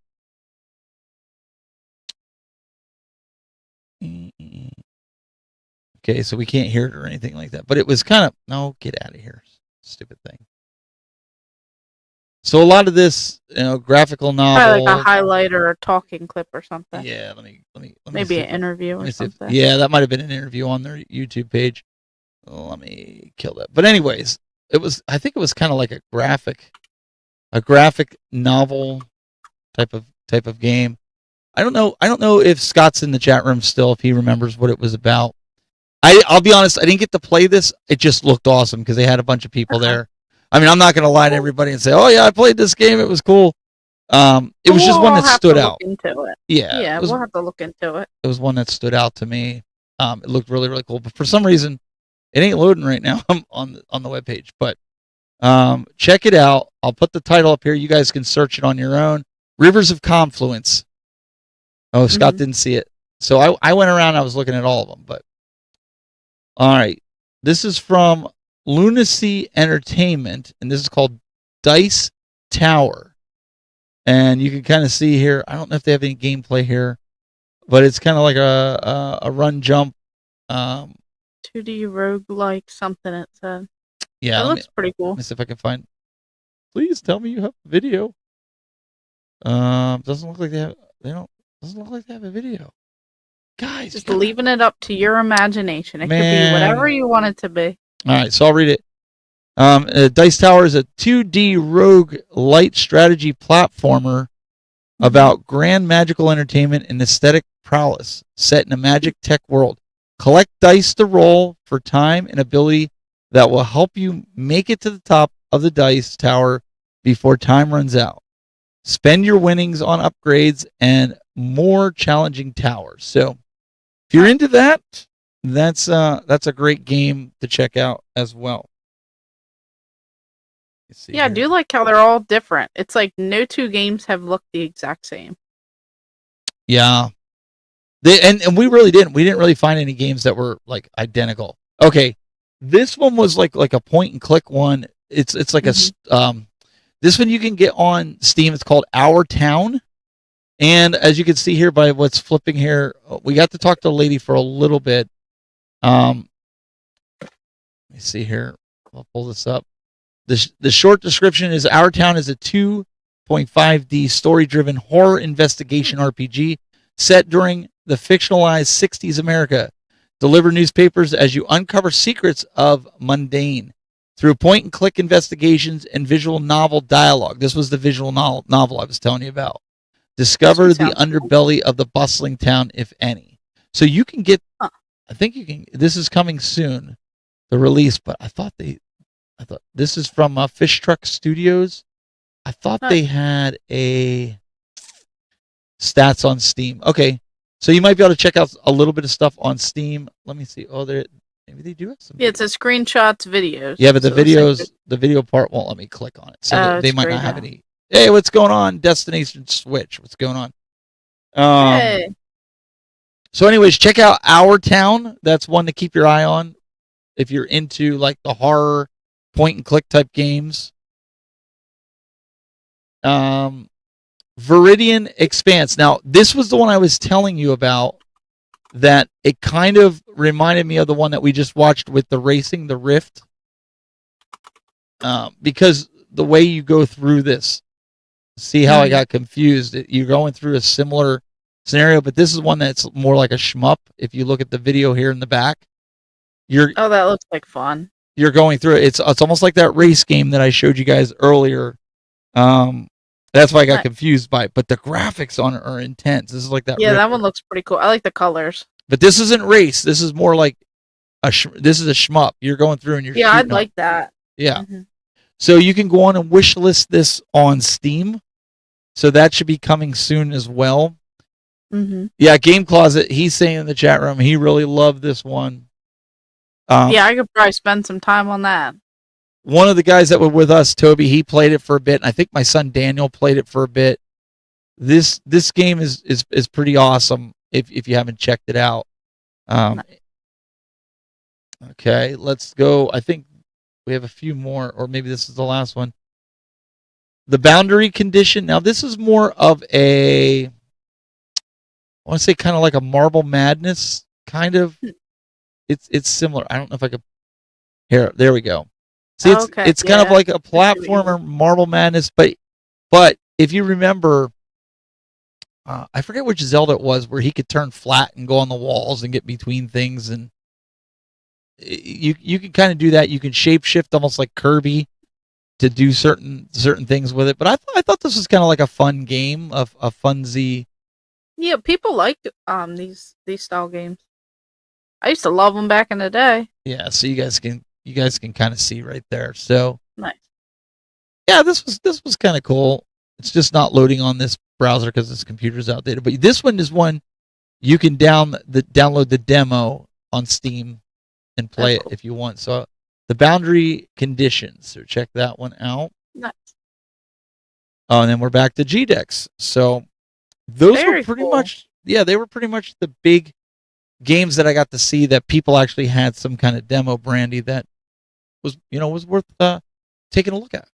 Okay, so we can't hear it or anything like that. But it was kind of, no, get out of here. Stupid thing. So a lot of this, graphical novel. Probably like a highlight or a talking clip or something. Yeah, let me Maybe see an interview or something. yeah, that might have been an interview on their YouTube page. Let me kill that. But anyways, I think it was kind of like a graphic novel type of game. I don't know if Scott's in the chat room still, if he remembers what it was about. I'll be honest, I didn't get to play this. It just looked awesome because they had a bunch of people there. I mean, I'm not going to lie to everybody and say, "Oh yeah, I played this game. It was cool." It was just one that stood out. Into it. Yeah, we'll have to look into it. It was one that stood out to me. It looked really, really cool, but for some reason, it ain't loading right now on the webpage. But check it out. I'll put the title up here. You guys can search it on your own. Rivers of Confluence. Oh, Scott didn't see it, so I went around. I was looking at all of them, but all right. This is from Lunacy Entertainment, and this is called Dice Tower. And you can kind of see here, I don't know if they have any gameplay here, but it's kind of like a run jump. 2D roguelike something it said. Yeah, it looks pretty cool. Let me see if I can find. Please tell me you have a video. Doesn't look like they have. Doesn't look like they have a video. Guys, just leaving it up to your imagination. It could be whatever you want it to be. All right, so I'll read it. Dice Tower is a 2D rogue light strategy platformer about grand magical entertainment and aesthetic prowess set in a magic tech world. Collect dice to roll for time and ability that will help you make it to the top of the dice tower before time runs out. Spend your winnings on upgrades and more challenging towers. So if you're into that, that's a great game to check out as well. Let's see Yeah, I here. do like how they're all different. It's like no two games have looked the exact same. Yeah. And we really didn't. We didn't really find any games that were like identical. Okay. This one was like a point and click one. It's like this one you can get on Steam. It's called Our Town. And as you can see here by what's flipping here, we got to talk to a lady for a little bit. Let me see here. I'll pull this up. The short description is Our Town is a 2.5D story-driven horror investigation RPG set during the fictionalized 60s America. Deliver newspapers as you uncover secrets of mundane through point-and-click investigations and visual novel dialogue. This was the visual novel I was telling you about. Discover the underbelly of the bustling town, if any. So you can get, I think you can, this is coming soon, the release, but I thought this is from Fish Truck Studios. I thought they had a stats on Steam. Okay, so you might be able to check out a little bit of stuff on Steam. Let me see. Oh, maybe they do have some. Yeah, it says screenshots, videos. Yeah, but the videos, the video part won't let me click on it, so they might not have any. Hey, what's going on? Destination Switch. What's going on? Hey. So, anyways, check out Our Town. That's one to keep your eye on if you're into like the horror point and click type games. Viridian Expanse. Now, this was the one I was telling you about. That it kind of reminded me of the one that we just watched with the racing, the Rift, because the way you go through this. See how I got confused? You're going through a similar scenario, but this is one that's more like a shmup. If you look at the video here in the back, that looks like fun. You're going through it. It's almost like that race game that I showed you guys earlier. That's why I got confused by it. But the graphics on it are intense. This is like that. Yeah, that one looks pretty cool. I like the colors. But this isn't race. This is more like this is a shmup. You're going through and you're yeah, I'd like that. Yeah. Mm-hmm. So you can go on and wish list this on Steam. So that should be coming soon as well. Mm-hmm. Yeah, Game Closet, he's saying in the chat room he really loved this one. Yeah, I could probably spend some time on that. One of the guys that were with us, Toby, he played it for a bit. And I think my son Daniel played it for a bit. This game is pretty awesome if you haven't checked it out. Okay, let's go. I think we have a few more, or maybe this is the last one. The Boundary Condition. Now, this is more of I want to say kind of like a Marble Madness, kind of. It's similar. I don't know if I could. Here, there we go. See, it's kind of like a platformer, Marble Madness, but if you remember, I forget which Zelda it was, where he could turn flat and go on the walls and get between things, and you can kind of do that. You can shapeshift almost like Kirby to do certain things with it. But I thought this was kind of like a fun game, a funsy. Yeah, people like these style games. I used to love them back in the day. Yeah, so you guys can kind of see right there. So nice. Yeah, this was kind of cool. It's just not loading on this browser because this computer's outdated. But this one is one you can download the demo on Steam and play it if you want. So the Boundary Conditions. So check that one out. Nice. Oh, and then we're back to GDEX. So those were pretty much, they were pretty much the big games that I got to see that people actually had some kind of demo, Brandy, that was worth taking a look at.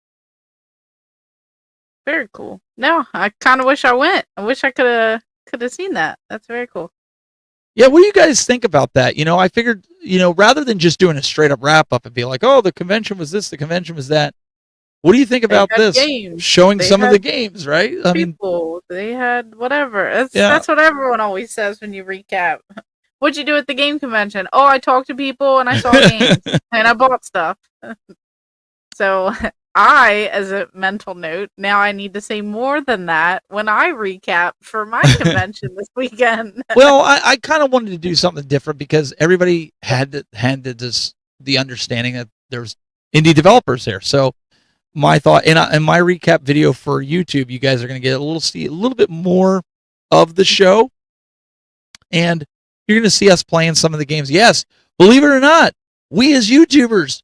Very cool. No, I kind of wish I went. I wish I could have seen that. That's very cool. Yeah, what do you guys think about that? I figured, rather than just doing a straight up wrap up and be like, oh, the convention was this, the convention was that. What do you think about this? Games. Showing some of the games, right? I mean, they had whatever. That's what everyone always says when you recap. What'd you do at the game convention? Oh, I talked to people and I saw games and I bought stuff. So as a mental note, now I need to say more than that when I recap for my convention this weekend. Well, I kind of wanted to do something different because everybody had the understanding that there's indie developers there. So my thought, in my recap video for YouTube, you guys are going to get a little bit more of the show, and you're going to see us playing some of the games. Yes, believe it or not, we as YouTubers,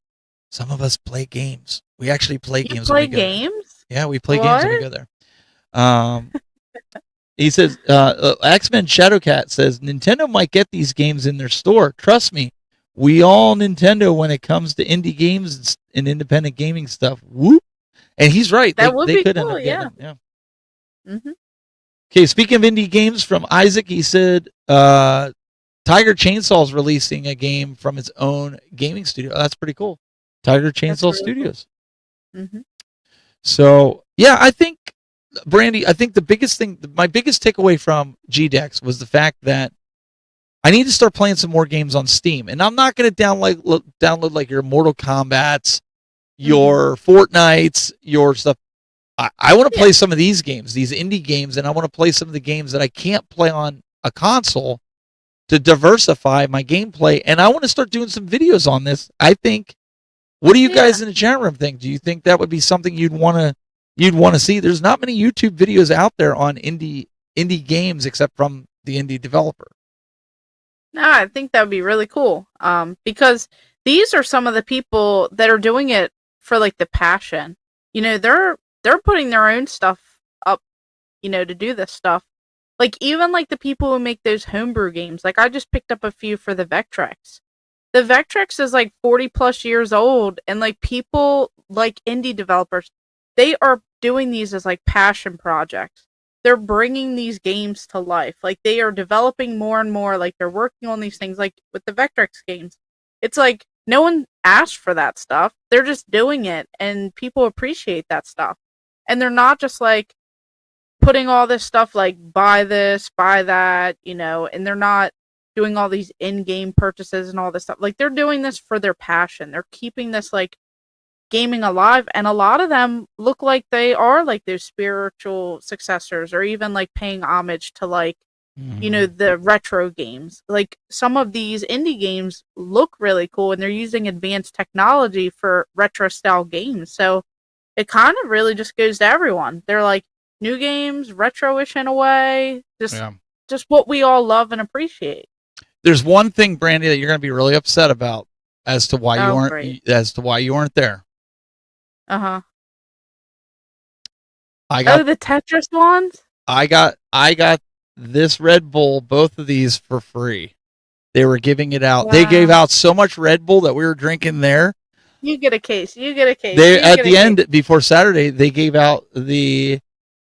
some of us play games. We actually play You games. play when we go there. games? Yeah, we play games when we What? go there. He says, X-Men Shadowcat says, Nintendo might get these games in their store. Trust me, we all Nintendo when it comes to indie games and independent gaming stuff. Whoop. And he's right. That would they be could end cool, up getting them. Yeah. hmm Okay, speaking of indie games from Isaac, he said, Tiger Chainsaw's releasing a game from its own gaming studio. Oh, that's pretty cool. Tiger Chainsaw really Studios. Cool. hmm So, yeah, I think, Brandy, I think the biggest thing, my biggest takeaway from GDEX was the fact that I need to start playing some more games on Steam. And I'm not going to download like your Mortal Kombats, your Fortnites, your stuff. I want to play some of these games, these indie games, and I want to play some of the games that I can't play on a console to diversify my gameplay. And I want to start doing some videos on this. I think, what do you guys in the chat room think? Do you think that would be something you'd want to see? There's not many YouTube videos out there on indie games except from the indie developer. No, I think that would be really cool. Because these are some of the people that are doing it for like the passion. You know, they're putting their own stuff up, you know, to do this stuff. Like even like the people who make those homebrew games. Like I just picked up a few for the Vectrex. The Vectrex is like 40 plus years old, and like people like indie developers, they are doing these as like passion projects. They're bringing these games to life. Like they are developing more and more. Like they're working on these things. Like with the Vectrex games, it's like no one asked for that stuff. They're just doing it, and people appreciate that stuff. And they're not just like putting all this stuff like buy this, buy that, you know, and they're not doing all these in-game purchases and all this stuff. Like they're doing this for their passion. They're keeping this like gaming alive, and a lot of them look like they are like those spiritual successors, or even like paying homage to like you know, the retro games. Like some of these indie games look really cool, and they're using advanced technology for retro style games. So it kind of really just goes to everyone. They're like new games, retro-ish in a way, just what we all love and appreciate. There's one thing, Brandy, that you're going to be really upset about as to why you weren't there. Uh-huh. The Tetris ones? I got this Red Bull, both of these for free. They were giving it out. Wow. They gave out so much Red Bull that we were drinking there. You get a case. At the end, before Saturday, they gave out the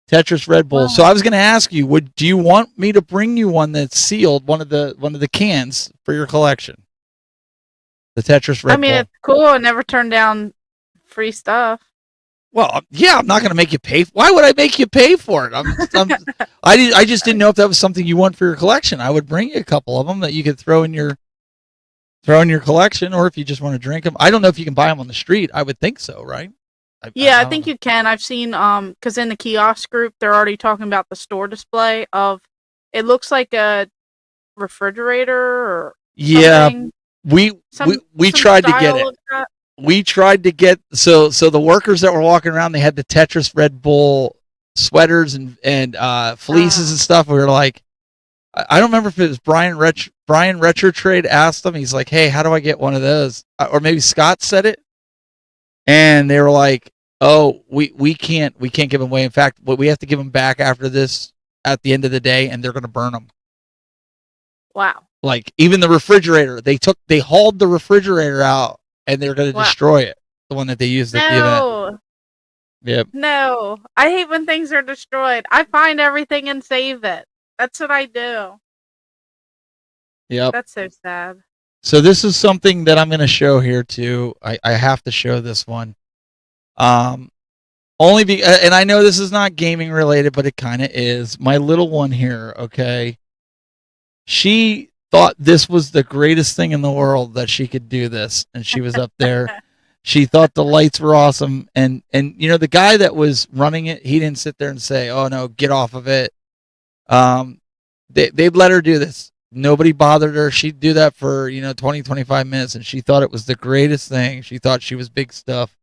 Tetris Red Bull. Wow. So I was going to ask you, do you want me to bring you one that's sealed, one of the cans for your collection? The Tetris Red Bull. It's cool. I never turned down free stuff. Well, yeah, I'm not going to make you pay. Why would I make you pay for it? I just didn't know if that was something you want for your collection. I would bring you a couple of them that you could throw in your collection, or if you just want to drink them. I don't know if you can buy them on the street. I would think so, right? I think you can. I've seen because in the kiosk group they're already talking about the store display of. It looks like a refrigerator or something. We tried to get it. We tried to get so the workers that were walking around, they had the Tetris Red Bull sweaters and fleeces and stuff. We were like, I don't remember if it was Brian Retro Trade asked them. He's like, hey, how do I get one of those? Or maybe Scott said it, and they were like, oh, we can't give them away. In fact, we have to give them back after this at the end of the day, and they're going to burn them. Wow! Like even the refrigerator, they hauled the refrigerator out. And they're going to destroy it. The one that they used at the event. Yep. No. I hate when things are destroyed. I find everything and save it. That's what I do. Yep. That's so sad. So this is something that I'm going to show here too. I have to show this one. And I know this is not gaming related, but it kind of is. My little one here, okay? She thought this was the greatest thing in the world that she could do this, and she was up there. She thought the lights were awesome, and you know the guy that was running it, he didn't sit there and say, "Oh no, get off of it." They'd let her do this. Nobody bothered her. She'd do that for 20, 25 minutes, and she thought it was the greatest thing. She thought she was big stuff.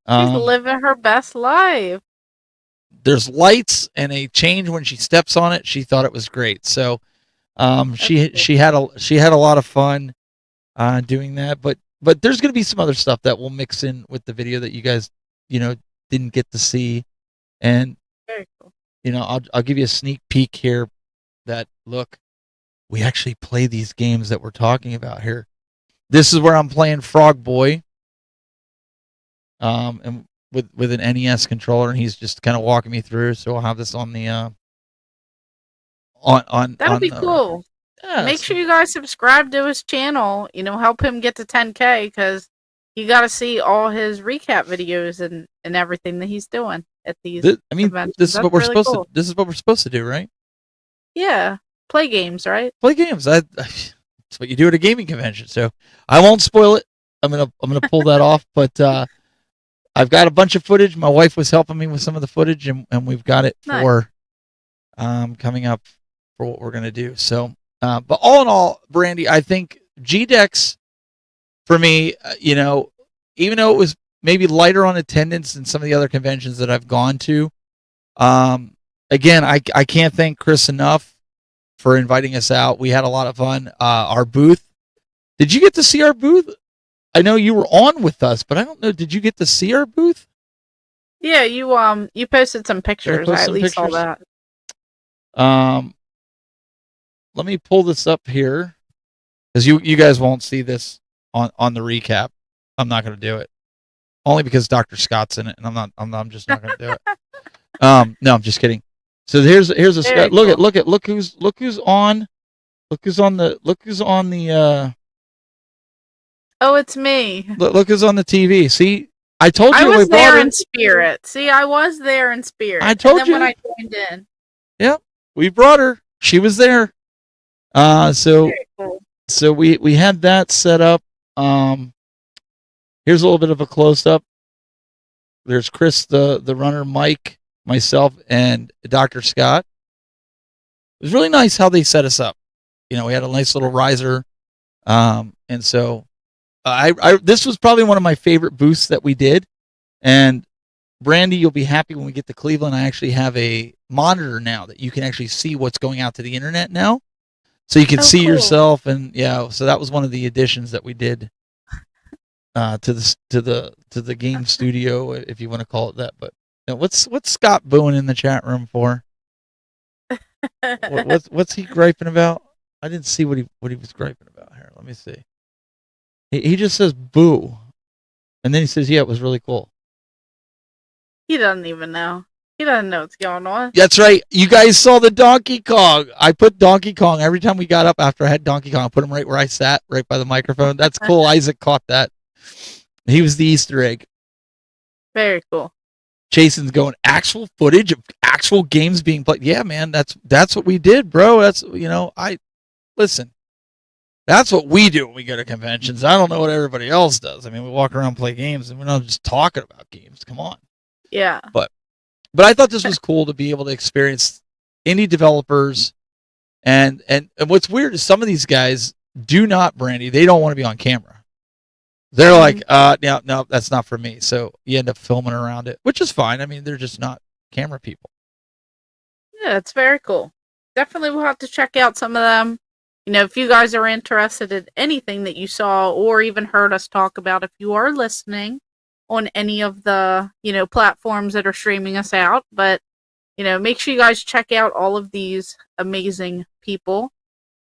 She's living her best life. There's lights and a change when she steps on it. She thought it was great. So. She had a lot of fun doing that, but there's going to be some other stuff that we'll mix in with the video that you guys didn't get to see. And Very cool. I'll give you a sneak peek here. That look, we actually play these games that we're talking about here. This is where I'm playing Frog Boy, and with an NES controller, and he's just kind of walking me through. So I'll have this on the That'll be cool. Yeah, Make sure you guys subscribe to his channel. Help him get to 10K, because you got to see all his recap videos and everything that he's doing at these conventions. This is That's what we're really supposed cool. to. This is what we're supposed to do, right? Yeah, play games, right? Play games. That's what you do at a gaming convention. So I won't spoil it. I'm gonna pull that off. But I've got a bunch of footage. My wife was helping me with some of the footage, and we've got it for coming up for what we're gonna do. So, but all in all, Brandy, I think GDEX for me, even though it was maybe lighter on attendance than some of the other conventions that I've gone to, again, I can't thank Chris enough for inviting us out. We had a lot of fun. Our booth. Did you get to see our booth? I know you were on with us, but I don't know. Did you get to see our booth? Yeah, you posted some pictures. I at least saw that. Let me pull this up here, because you guys won't see this on the recap. I'm not going to do it, only because Dr. Scott's in it, and I'm just not going to do it. No, I'm just kidding. So here's a Scott. Cool. Look who's on the Oh, it's me. look who's on the TV. See, I told you I was we brought there her. in spirit. See, I was there in spirit. I told and then you. when I joined in. Yep, we brought her. She was there. So Very cool. so we had that set up. Here's a little bit of a close up. There's Chris, the runner, Mike, myself, and Dr. Scott. It was really nice how they set us up. We had a nice little riser, and so I this was probably one of my favorite booths that we did. And Brandy, you'll be happy when we get to Cleveland. I actually have a monitor now that you can actually see what's going out to the internet now, so you can see cool. yourself. And so that was one of the additions that we did to the game studio, if you want to call it that. But what's Scott booing in the chat room for? What's he griping about? I didn't see what he was griping about here. Let me see. He just says boo, and then he says, "Yeah, it was really cool." He doesn't even know. He doesn't know what's going on. That's right. You guys saw the Donkey Kong. I put Donkey Kong every time we got up after I had Donkey Kong. I put him right where I sat, right by the microphone. That's cool. Isaac caught that. He was the Easter egg. Very cool. Jason's going, actual footage of actual games being played. Yeah, man, that's what we did, bro. That's listen. That's what we do when we go to conventions. I don't know what everybody else does. I mean, we walk around and play games, and we're not just talking about games. Come on. Yeah. But I thought this was cool to be able to experience indie developers, and what's weird is some of these guys do not, Brandy, they don't want to be on camera. They're like, no, that's not for me. So you end up filming around it, which is fine. I mean, they're just not camera people. Yeah, it's very cool. Definitely we'll have to check out some of them. If you guys are interested in anything that you saw or even heard us talk about, if you are listening on any of the, platforms that are streaming us out, but, make sure you guys check out all of these amazing people.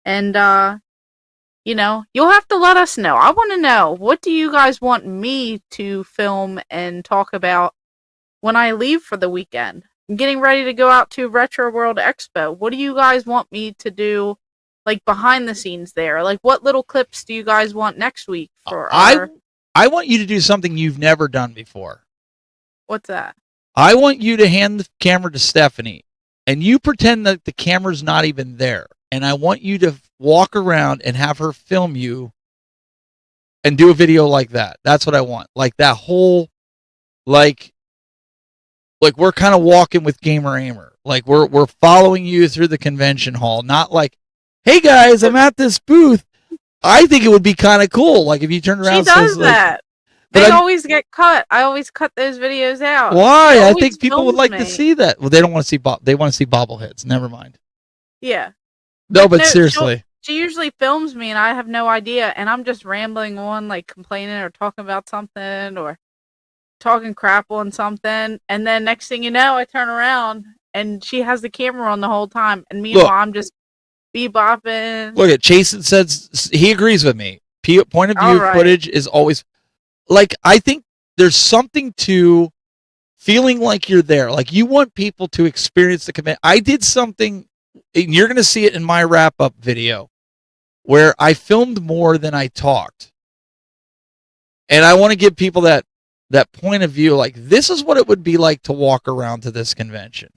And, you'll have to let us know. I want to know, what do you guys want me to film and talk about when I leave for the weekend? I'm getting ready to go out to Retro World Expo. What do you guys want me to do, like, behind the scenes there? Like, what little clips do you guys want next week for I want you to do something you've never done before. What's that? I want you to hand the camera to Stephanie, and you pretend that the camera's not even there. And I want you to walk around and have her film you and do a video like that. That's what I want. Like that whole, like we're kind of walking with Gamer Ahmer. Like we're following you through the convention hall. Not like, hey guys, I'm at this booth. I think it would be kind of cool. Like if you turned around. She does that. They always get cut. I always cut those videos out. Why? I think people would like to see that. Well, they don't want to see they want to see bobbleheads. Never mind. Yeah. No, but seriously. She usually films me and I have no idea, and I'm just rambling on, like complaining or talking about something, or talking crap on something, and then next thing you know, I turn around and she has the camera on the whole time, and meanwhile I'm just bebopping. Look at Jason says he agrees with me. Point of view footage is always like, I think there's something to feeling like you're there. Like you want people to experience the convention. I did something, and you're going to see it in my wrap up video, where I filmed more than I talked. And I want to give people that point of view, like this is what it would be like to walk around to this convention.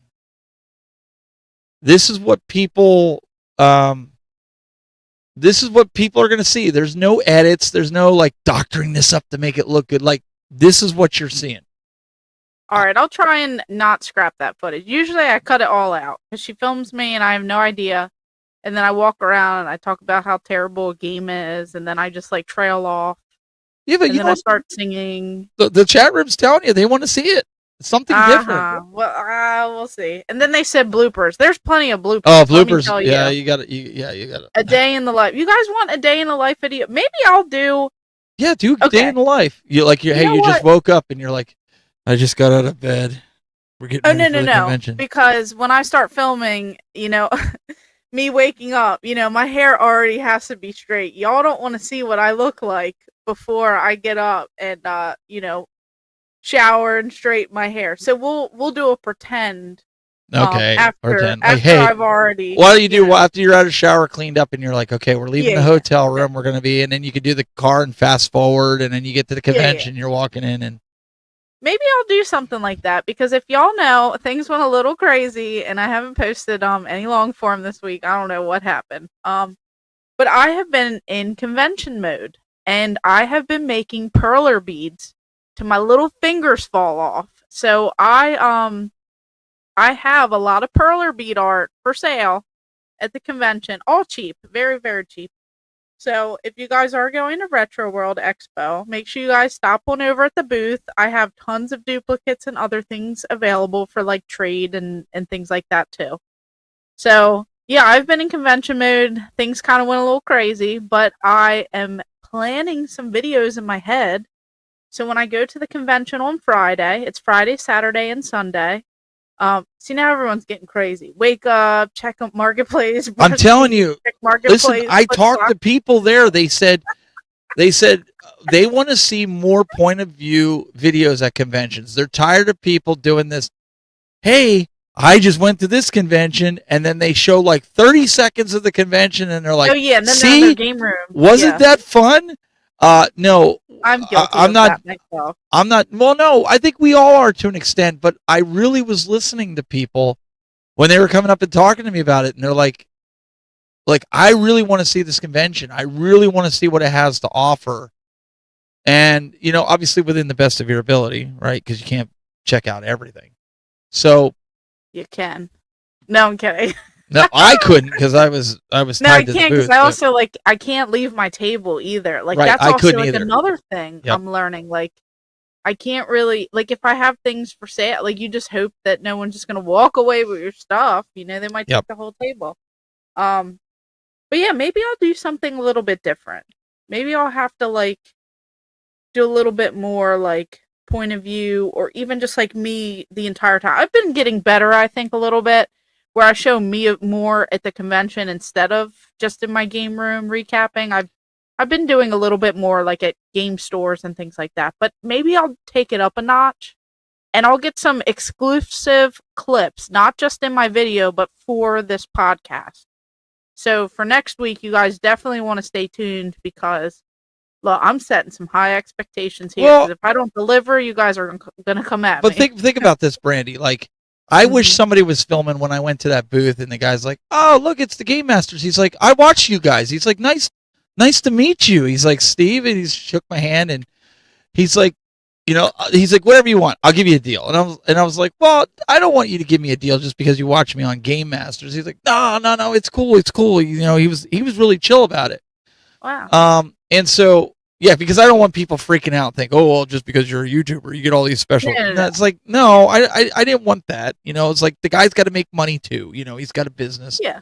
This is what people are going to see. There's no edits. There's no like doctoring this up to make it look good. Like this is what you're seeing. All right, I'll try and not scrap that footage. Usually I cut it all out because she films me and I have no idea. And then I walk around and I talk about how terrible a game is. And then I just like trail off. Yeah, but and then I start singing. The chat room's telling you they want to see it. It's something different. Well, we'll see. And then they said bloopers. There's plenty of bloopers. Oh, bloopers! Yeah, you got it. You got it. A day in the life. You guys want a day in the life video? Maybe I'll do. Yeah, do a day in the life. You just woke up and you're like, I just got out of bed. We're getting ready for the convention. Because when I start filming, me waking up, my hair already has to be straight. Y'all don't want to see what I look like before I get up and shower and straighten my hair. So we'll do a pretend. Okay. After hey, I've already. What do you do after you're out of the shower, cleaned up, and you're like, okay, we're leaving the hotel room. We're gonna be, and then you can do the car and fast forward, and then you get to the convention. You're walking in, and maybe I'll do something like that, because if y'all know, things went a little crazy and I haven't posted any long form this week. I don't know what happened. But I have been in convention mode and I have been making perler beads till my little fingers fall off. So I have a lot of perler bead art for sale at the convention, all cheap, very, very cheap. So if you guys are going to Retro World Expo, make sure you guys stop on over at the booth. I have tons of duplicates and other things available for like trade and things like that too. So yeah, I've been in convention mode. Things kind of went a little crazy, but I am planning some videos in my head. So when I go to the convention on Friday, it's Friday, Saturday, and Sunday. See, now everyone's getting crazy. Wake up, check up Marketplace. I'm telling you, listen, I talked to people there. They said they want to see more point of view videos at conventions. They're tired of people doing this. Hey, I just went to this convention, and then they show like 30 seconds of the convention, and they're like, oh yeah, and then see, they're in their game room. Wasn't that fun? No, I'm guilty of that myself. I'm not. Well, no, I think we all are to an extent, but I really was listening to people when they were coming up and talking to me about it, and they're like, I really want to see this convention. I really want to see what it has to offer. And, obviously within the best of your ability, right? Because you can't check out everything. So. You can. No, I'm kidding. No, I couldn't because I was tied to the booth. No, I can't because I also I can't leave my table either. Like that's also another thing I'm learning. Like I can't really if I have things for sale, you just hope that no one's just gonna walk away with your stuff. They might take the whole table. But yeah, maybe I'll do something a little bit different. Maybe I'll have to do a little bit more point of view, or even just me the entire time. I've been getting better, I think, a little bit. Where I show me more at the convention instead of just in my game room recapping. I've been doing a little bit more at game stores and things like that. But maybe I'll take it up a notch and I'll get some exclusive clips, not just in my video, but for this podcast. So for next week, you guys definitely want to stay tuned because look, I'm setting some high expectations here. Well, if I don't deliver, you guys are going to come at me. But think about this, Brandy. I wish somebody was filming when I went to that booth and the guy's like, oh, look, it's the Game Masters. He's like, I watched you guys. He's like, nice to meet you. He's like, Steve, and he shook my hand and he's like, he's like, whatever you want, I'll give you a deal. And I was like, well, I don't want you to give me a deal just because you watch me on Game Masters. He's like, no, it's cool. It's cool. He was really chill about it. Wow. And so, yeah, because I don't want people freaking out and think, oh, well, just because you're a YouTuber, you get all these special. No. It's like, no, I didn't want that. It's like the guy's got to make money too. He's got a business. Yeah.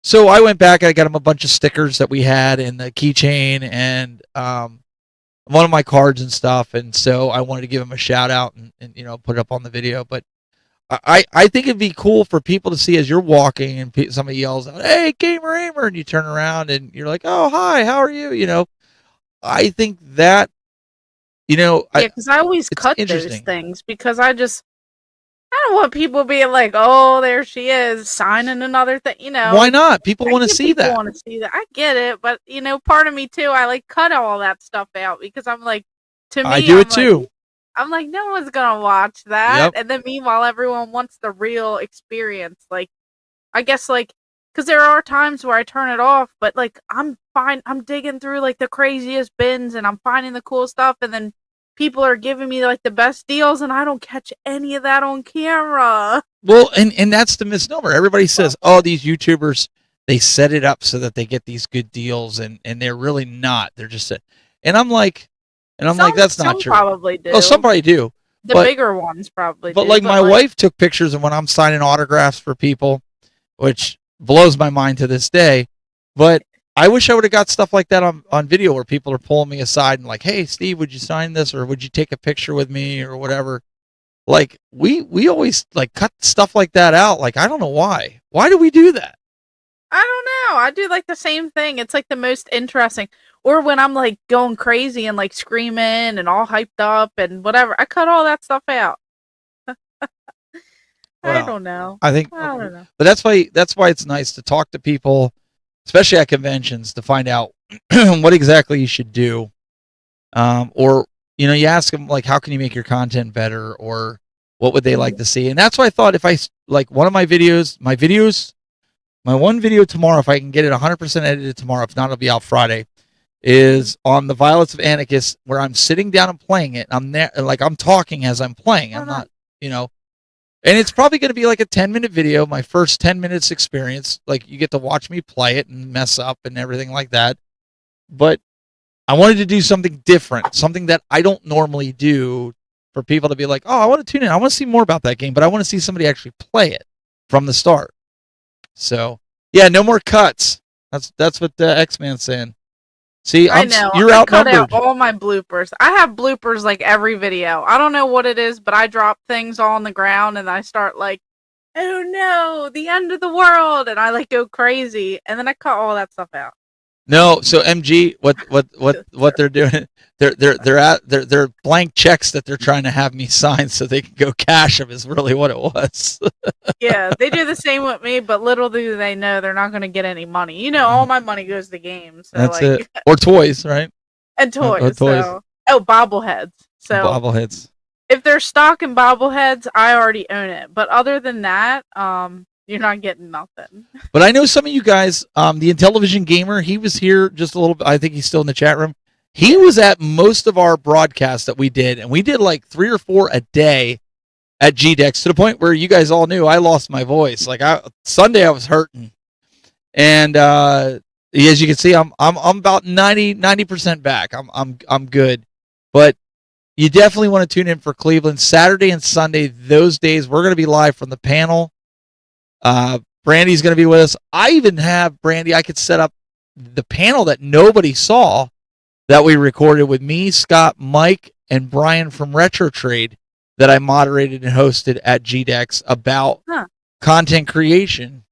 So I went back. I got him a bunch of stickers that we had and the keychain and a one of my cards and stuff, and so I wanted to give him a shout out and put it up on the video. But I think it'd be cool for people to see as you're walking and somebody yells out, "Hey, Gamer Ahmer," and you turn around and you're like, "Oh, hi, how are you?" I think that, because I always cut those things because I don't want people being like, "Oh, there she is signing another thing." Why not? People want to see that. People want to see that. I get it, but part of me too, I like cut all that stuff out because I'm like, to me, I do it too. I'm like, no one's gonna watch that, Yep. and then meanwhile, everyone wants the real experience. Like, I guess because there are times where I turn it off, but I'm digging through the craziest bins and I'm finding the cool stuff, and then people are giving me the best deals, and I don't catch any of that on camera. Well, and that's the misnomer. Everybody says, "Oh, these YouTubers, they set it up so that they get these good deals," and they're really not. They're just and I'm like, that's not true. Some probably do. Oh, some probably do. The bigger ones probably do. But my wife took pictures of when I'm signing autographs for people, which blows my mind to this day. But I wish I would have got stuff like that on video where people are pulling me aside and like, "Hey, Steve, would you sign this, or would you take a picture with me, or whatever?" We always cut stuff like that out. I don't know why. Why do we do that? I don't know. I do the same thing. It's the most interesting. Or when I'm going crazy and screaming and all hyped up and whatever, I cut all that stuff out. I don't know. I don't know. But that's why it's nice to talk to people, especially at conventions, to find out what exactly you should do. Or you ask them how can you make your content better, or what would they like to see? And that's why I thought if I one of my one video tomorrow, if I can get it 100% edited tomorrow, if not, it'll be out Friday, is on the Violets of Anarchus, where I'm sitting down and playing it. I'm there, I'm talking as I'm playing. I'm not, and it's probably going to be a 10-minute video, my first 10 minutes experience. You get to watch me play it and mess up and everything like that. But I wanted to do something different, something that I don't normally do, for people to be like, "Oh, I want to tune in. I want to see more about that game, but I want to see somebody actually play it from the start." So, yeah, no more cuts. That's what X-Man's saying. See, I know. You're outnumbered. I cut out all my bloopers. I have bloopers every video. I don't know what it is, but I drop things all on the ground and I start "Oh no, the end of the world," and I go crazy, and then I cut all that stuff out. No, so MG, what they're doing, they're blank checks that they're trying to have me sign so they can go cash them is really what it was. Yeah, they do the same with me, but little do they know they're not going to get any money. All my money goes to games. So that's it. Or toys, right? And toys. Or toys. Bobbleheads. So bobbleheads. If they're stocking bobbleheads, I already own it. But other than that, you're not getting nothing. But I know some of you guys, the Intellivision Gamer, he was here just a little bit. I think he's still in the chat room. He was at most of our broadcasts that we did, and we did 3 or 4 a day at GDEX, to the point where you guys all knew I lost my voice. Sunday I was hurting, and as you can see, I'm about 90% back. I'm good, but you definitely want to tune in for Cleveland Saturday and Sunday. Those days we're going to be live from the panel. Brandy's going to be with us. I even have Brandy. I could set up the panel that nobody saw that we recorded with me, Scott, Mike, and Brian from Retro Trade that I moderated and hosted at GDEX about content creation.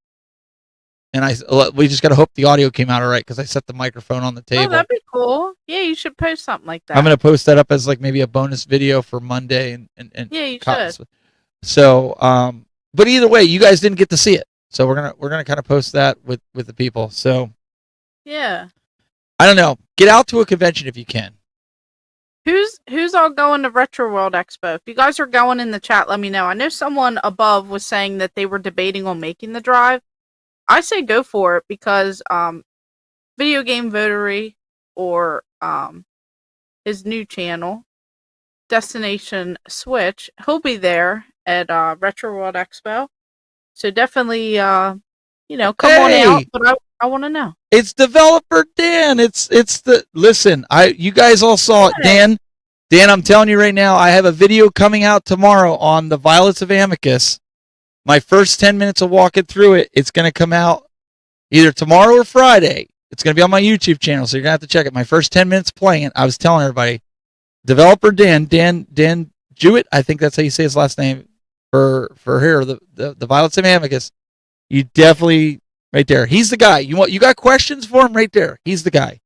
And we just got to hope the audio came out all right, because I set the microphone on the table. Oh, that'd be cool. Yeah, you should post something like that. I'm going to post that up as maybe a bonus video for Monday. And yeah, you should. So, but either way, you guys didn't get to see it, so we're gonna kind of post that with the people. So yeah, I don't know. Get out to a convention if you can. Who's all going to Retro World Expo? If you guys are going in the chat, let me know. I know someone above was saying that they were debating on making the drive. I say go for it, because Video Game Votary, or his new channel, Destination Switch, he'll be there at Retro World Expo. So definitely, come on out. But I want to know. It's developer Dan. Listen. You guys all saw it, Dan. Dan, I'm telling you right now, I have a video coming out tomorrow on the Violets of Amicus. My first 10 minutes of walking through it. It's going to come out either tomorrow or Friday. It's going to be on my YouTube channel, so you're going to have to check it. My first 10 minutes playing it, I was telling everybody, developer Dan Jewett, I think that's how you say his last name, for here, the Violets of Amicus. You definitely, right there, he's the guy. You got questions for him right there. He's the guy.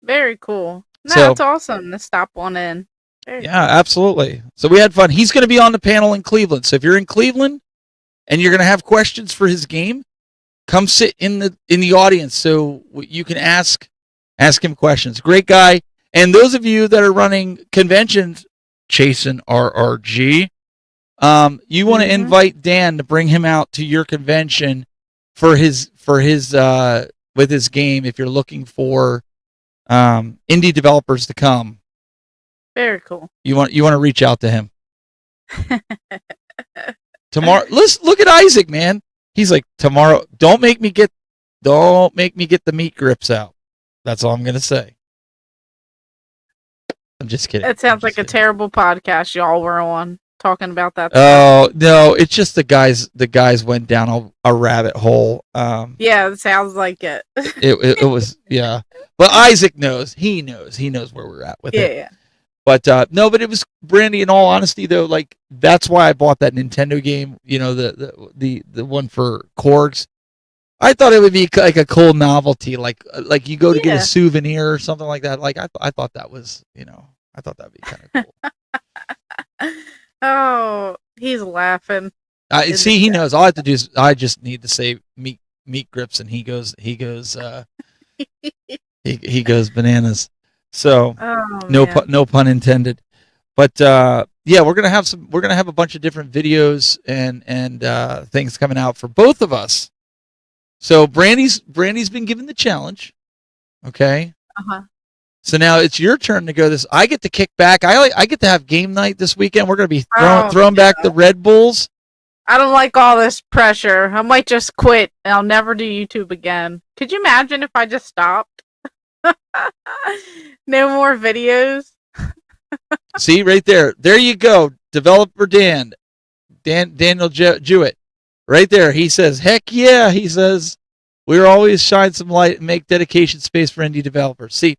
Very cool. No, So- that's awesome to stop on in. Very Yeah, absolutely. So we had fun. He's going to be on the panel in Cleveland. So if you're in Cleveland and you're going to have questions for his game, come sit in the audience so you can ask him questions. Great guy. And those of you that are running conventions, chasing RRG, you want to invite Dan to bring him out to your convention for his with his game if you're looking for indie developers to come. Very cool. You want to reach out to him. Tomorrow, look at Isaac, man. He's like, tomorrow, don't make me get the meat grips out. That's all I'm gonna say. I'm just kidding. It sounds like a terrible podcast y'all were on talking about that. Oh no, it's just the guys went down a rabbit hole. Yeah, it sounds like it. It was, yeah. But Isaac knows. He knows where we're at with it. Yeah. But no, but it was, Brandy, in all honesty though, like that's why I bought that Nintendo game, you know, the one for Corgs. I thought it would be like a cool novelty, like you go to get a souvenir or something like that. Like I thought that was, you know, I thought that'd be kind of cool. Oh, he's laughing. See, he knows. All I have to do is I just need to say meat grips, and he goes he goes bananas. So no pun intended. But yeah, we're gonna have a bunch of different videos and things coming out for both of us. So Brandy's been given the challenge. Okay. So now it's your turn to go. I get to kick back. I get to have game night this weekend. We're gonna be throwing back the Red Bulls. I don't like all this pressure. I might just quit and I'll never do YouTube again. Could you imagine if I just stopped? No more videos. See right there. There you go. Developer Daniel Jewett. Right there. He says, heck yeah. He says, we're always shine some light and make dedication space for indie developers. See,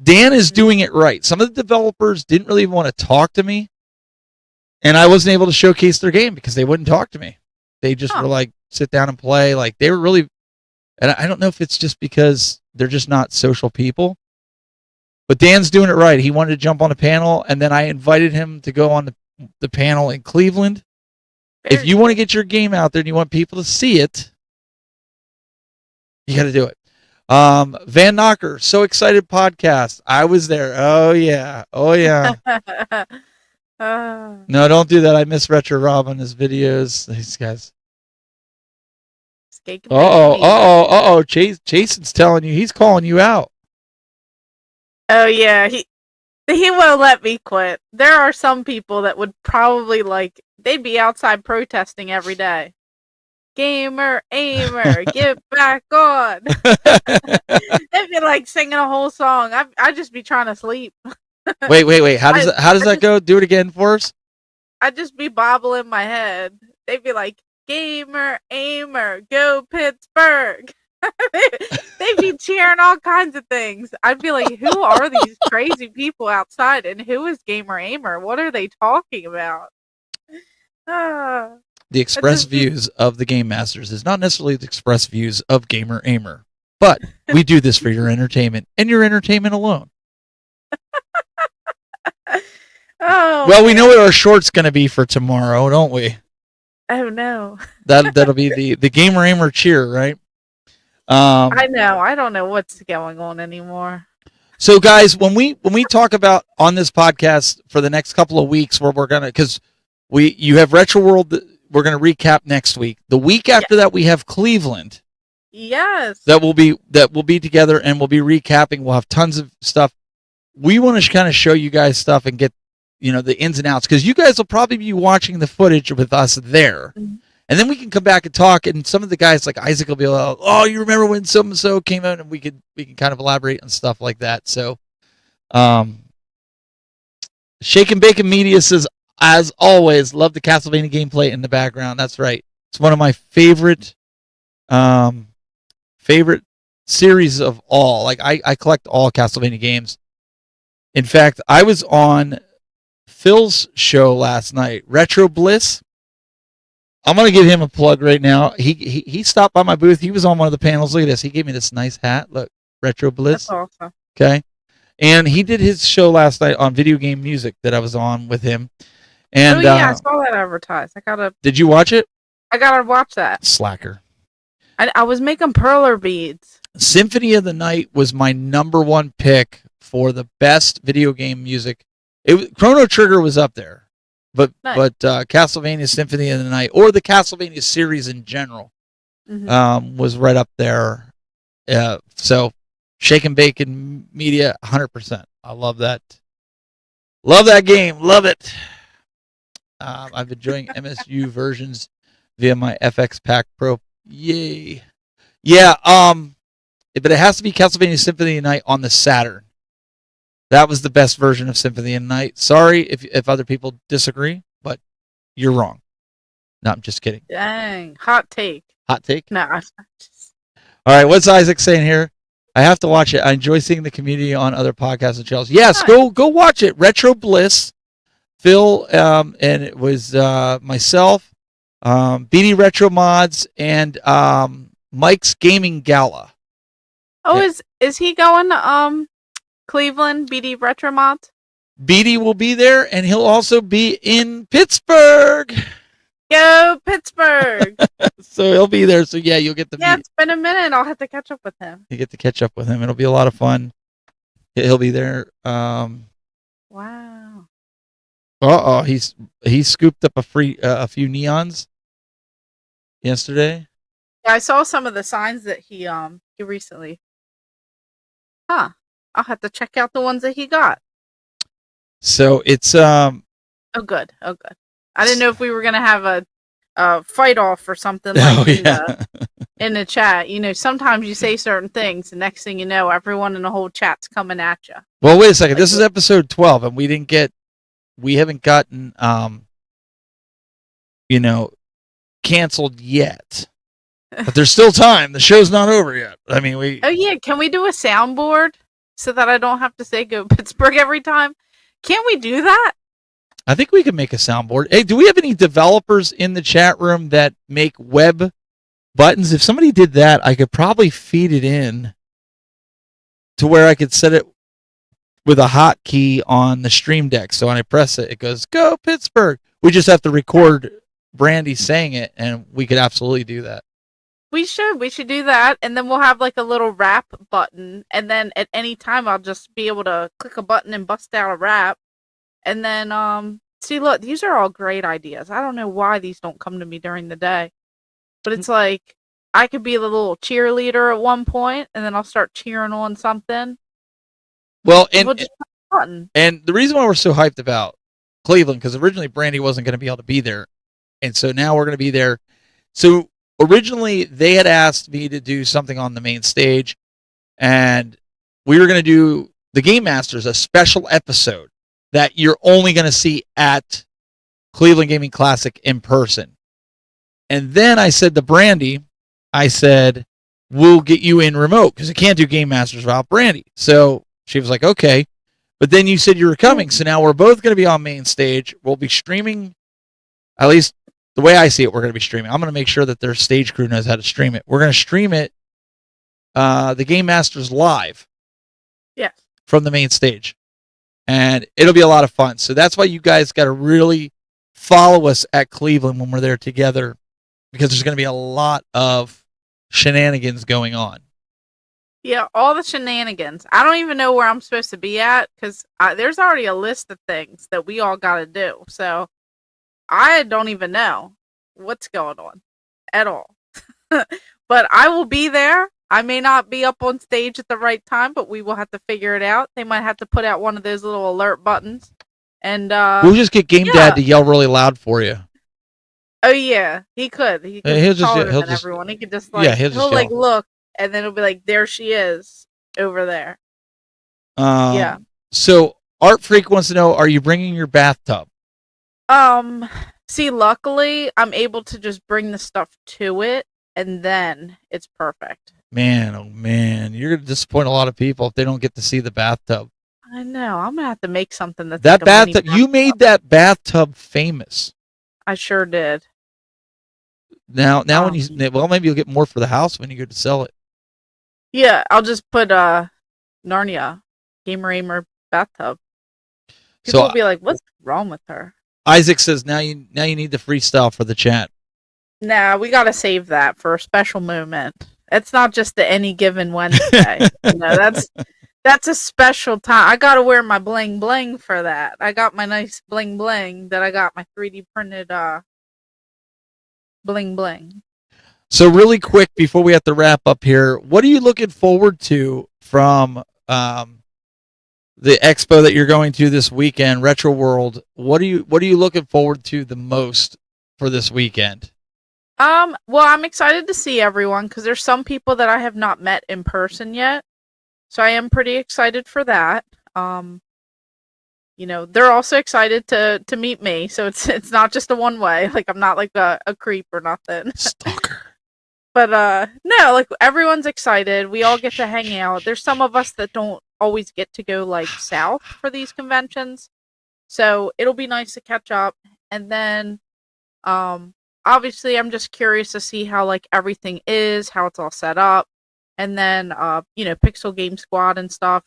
Dan is doing it right. Some of the developers didn't really want to talk to me, and I wasn't able to showcase their game because they wouldn't talk to me. They just were like, sit down and play. Like they were really, and I don't know if it's just because they're just not social people, but Dan's doing it right. He wanted to jump on a panel, and then I invited him to go on the panel in Cleveland. If you want to get your game out there and you want people to see it, you got to do it. Van Knocker, so excited podcast. I was there. Oh yeah. No, don't do that. I miss Retro Rob on his videos. These guys. Jason's telling you, he's calling you out. Oh yeah, he won't let me quit. There are some people that would probably they'd be outside protesting every day. Gamer, Ahmer, get back on. They'd be singing a whole song. I'd just be trying to sleep. Wait. How does that go? Do it again for us. I'd just be bobbling my head. They'd be like, Gamer, Ahmer, go Pittsburgh. They'd be cheering all kinds of things. I'd be like, who are these crazy people outside, and who is Gamer Ahmer? What are they talking about? The express views of the Game Masters is not necessarily the express views of Gamer Ahmer, but we do this for your entertainment and your entertainment alone. Well, we know what our short's going to be for tomorrow, don't we? Oh no. That'll be the Gamer Ahmer cheer, right? I know. I don't know what's going on anymore. So, guys, when we talk about on this podcast for the next couple of weeks, where we're gonna, because you have Retro World, we're gonna recap next week. The week after that, we have Cleveland. Yes. That will be together, and we'll be recapping. We'll have tons of stuff. We want to kind of show you guys stuff and get the ins and outs, because you guys will probably be watching the footage with us there. Mm-hmm. And then we can come back and talk, and some of the guys like Isaac will be like, "Oh, you remember when so and so came out?" And we can kind of elaborate on stuff like that. So, Shake and Bacon Media says, as always, love the Castlevania gameplay in the background. That's right. It's one of my favorite series of all. Like I collect all Castlevania games. In fact, I was on Phil's show last night, Retro Bliss. I'm going to give him a plug right now. He stopped by my booth. He was on one of the panels. Look at this. He gave me this nice hat. Look, Retro Bliss. That's awesome. Okay. And he did his show last night on video game music that I was on with him. And I saw that advertised. Did you watch it? I gotta watch that. Slacker. I was making perler beads. Symphony of the Night was my number one pick for the best video game music. Chrono Trigger was up there, but Nice. Castlevania Symphony of the Night, or the Castlevania series in general, was right up there. So Shake and Bake and Media, 100%. I love that. Love that game. Love it. I've been enjoying MSU versions via my FX Pack Pro. Yay. Yeah, but it has to be Castlevania Symphony of the Night on the Saturn. That was the best version of Symphony of the Night. Sorry if other people disagree, but you're wrong. No, I'm just kidding. Dang, hot take. Hot take? No, I'm just... All right, what's Isaac saying here? I have to watch it. I enjoy seeing the community on other podcasts and channels. Yes, Nice. go watch it. Retro Bliss, Phil, and it was myself, BD Retro Mods, and Mike's Gaming Gala. Oh, Yeah. is he going to Cleveland BD Retro Mods? BD will be there, and he'll also be in Pittsburgh. Go Pittsburgh! So he'll be there. So yeah, you'll get to Yeah, meet. it's been a minute. I'll have to catch up with him. You get to catch up with him. It'll be a lot of fun. He'll be there. Wow. He scooped up a few neons yesterday. Yeah, I saw some of the signs that he recently. Huh. I'll have to check out the ones that he got. So it's Oh good. I didn't know if we were gonna have a fight off or something like in the chat. You know, sometimes you say certain things, and next thing you know, everyone in the whole chat's coming at you. Well, wait a second. This is episode 12, and we haven't gotten canceled yet. But there's still time. The show's not over yet. I mean, Oh yeah, can we do a soundboard so that I don't have to say go Pittsburgh every time? Can't we do that? I think we can make a soundboard. Hey, do we have any developers in the chat room that make web buttons? If somebody did that, I could probably feed it in to where I could set it with a hotkey on the Stream Deck. So when I press it, it goes, go Pittsburgh. We just have to record Brandy saying it, and we could absolutely do that. We should do that, and then we'll have like a little rap button, and then at any time I'll just be able to click a button and bust out a rap. And then see, look, these are all great ideas. I don't know why these don't come to me during the day. But it's like I could be the little cheerleader at one point, and then I'll start cheering on something. Well, We'll just press a button. and the reason why we're so hyped about Cleveland, because originally Brandy wasn't going to be able to be there, and so now we're going to be there. So originally they had asked me to do something on the main stage, and we were going to do the Game Masters, a special episode that you're only going to see at Cleveland Gaming Classic in person. And then I said to Brandy, we'll get you in remote because I can't do Game Masters without Brandy. So she was like, okay. But then you said you were coming. So now we're both going to be on main stage. We'll be streaming, at least the way I see it, we're going to be streaming. I'm going to make sure that their stage crew knows how to stream it. We're going to stream it, the Game Masters live. Yes. From the main stage. And it'll be a lot of fun. So that's why you guys got to really follow us at Cleveland when we're there together, because there's going to be a lot of shenanigans going on. Yeah, all the shenanigans. I don't even know where I'm supposed to be at because there's already a list of things that we all got to do. So I don't even know what's going on at all. But I will be there. I may not be up on stage at the right time, but we will have to figure it out. They might have to put out one of those little alert buttons. And we'll just get Game Dad to yell really loud for you. Oh yeah, he could. He could he'll be taller just than everyone. He could just like he'll like look, and then it'll be like, there she is over there. Yeah. So Art Freak wants to know: are you bringing your bathtub? See, luckily I'm able to just bring the stuff to it, and then it's perfect. Man, oh man, you're gonna disappoint a lot of people if they don't get to see the bathtub. I know. I'm gonna have to make something that's That like a mini bathtub, you made that bathtub famous. I sure did. Now when you, well, maybe you'll get more for the house when you go to sell it. Yeah, I'll just put Narnia Gamer Aimer bathtub. People will be like, "What's wrong with her?" Isaac says now you need the freestyle for the chat. Nah, we gotta save that for a special moment. It's not just the any given Wednesday. That's a special time. I gotta wear my bling bling for that. I got my nice bling bling that I got my 3D printed bling bling. So really quick before we have to wrap up here, what are you looking forward to from the expo that you're going to this weekend, Retro World? What are you looking forward to the most for this weekend? Well, I'm excited to see everyone because there's some people that I have not met in person yet. So I am pretty excited for that. They're also excited to meet me. So it's not just a one way. Like I'm not like a creep or nothing. Stalker. But no, like everyone's excited. We all get to hang out. There's some of us that don't always get to go like south for these conventions. So it'll be nice to catch up. And then obviously I'm just curious to see how like everything is, how it's all set up. And then Pixel Game Squad and stuff,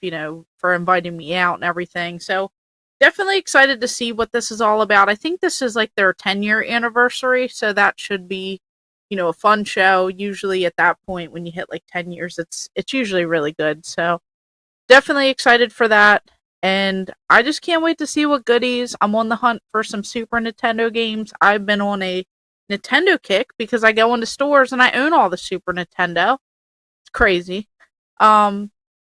for inviting me out and everything. So definitely excited to see what this is all about. I think this is like their 10-year anniversary, so that should be a fun show. Usually at that point when you hit like 10 years, it's usually really good. So definitely excited for that. And I just can't wait to see what goodies. I'm on the hunt for some Super Nintendo games. I've been on a Nintendo kick because I go into stores and I own all the Super Nintendo. It's crazy.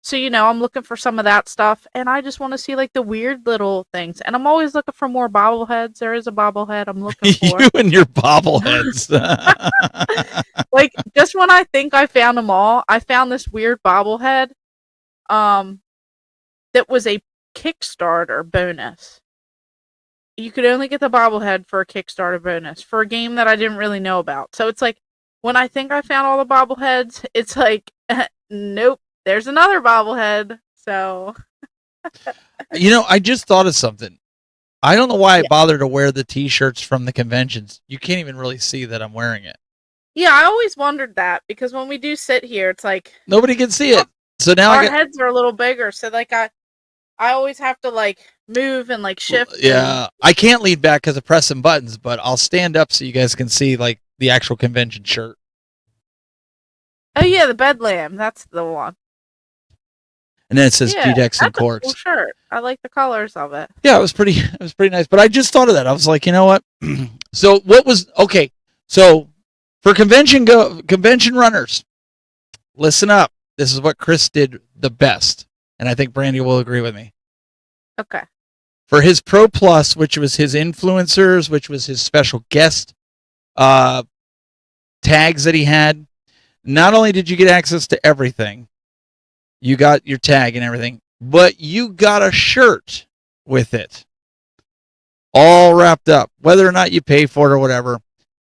So I'm looking for some of that stuff, and I just want to see like the weird little things. And I'm always looking for more bobbleheads. There is a bobblehead I'm looking for. You and your bobbleheads. Like just when I think I found them all, I found this weird bobblehead that was a Kickstarter bonus. You could only get the bobblehead for a Kickstarter bonus for a game that I didn't really know about. So it's like when I think I found all the bobbleheads, it's like nope, there's another bobblehead. So I just thought of something. I don't know why I bother to wear the t-shirts from the conventions. You can't even really see that I'm wearing it. Yeah, I always wondered that because when we do sit here, it's like nobody can see it. So now our heads are a little bigger. So like I always have to like move and like shift. Yeah, I can't lean back because of pressing buttons, but I'll stand up so you guys can see like the actual convention shirt. Oh yeah, the Bedlam. That's the one. And then it says GDEX and CORGS. Cool shirt. I like the colors of it. Yeah, it was pretty nice. But I just thought of that. I was like, you know what? So what was okay? So for convention runners, listen up. This is what Chris did the best, and I think Brandy will agree with me. Okay. For his Pro Plus, which was his influencers, which was his special guest tags that he had, not only did you get access to everything, you got your tag and everything, but you got a shirt with it, all wrapped up, whether or not you pay for it or whatever.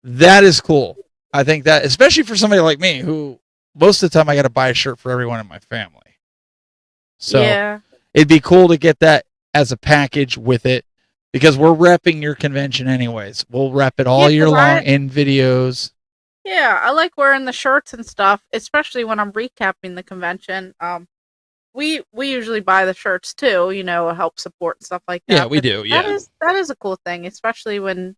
That is cool. I think that, especially for somebody like me, who most of the time I got to buy a shirt for everyone in my family. So it'd be cool to get that as a package with it, because we're repping your convention anyways. We'll rep it all year long in videos. Yeah, I like wearing the shirts and stuff, especially when I'm recapping the convention. We usually buy the shirts too, help support and stuff like that. Yeah, we do. Yeah, that is a cool thing, especially when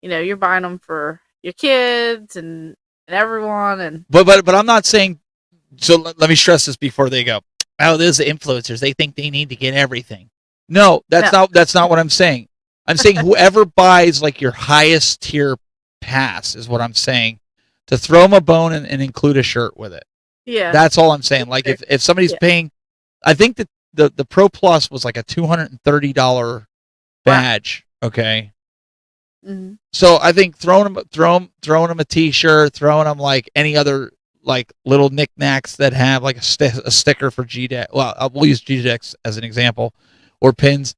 you're buying them for your kids and everyone. And but I'm not saying. So let me stress this before they go. Oh, those are influencers. They think they need to get everything. No, that's not what I'm saying. I'm saying whoever buys like your highest tier pass is what I'm saying. To throw them a bone and include a shirt with it. Yeah. That's all I'm saying. Like if somebody's paying, I think that the Pro Plus was like a $230 badge. Wow. Okay. Mm-hmm. So I think throwing them a t-shirt, throwing them like any other like little knickknacks that have like a sticker for GDEX. Well, we'll use GDEX as an example, or pins.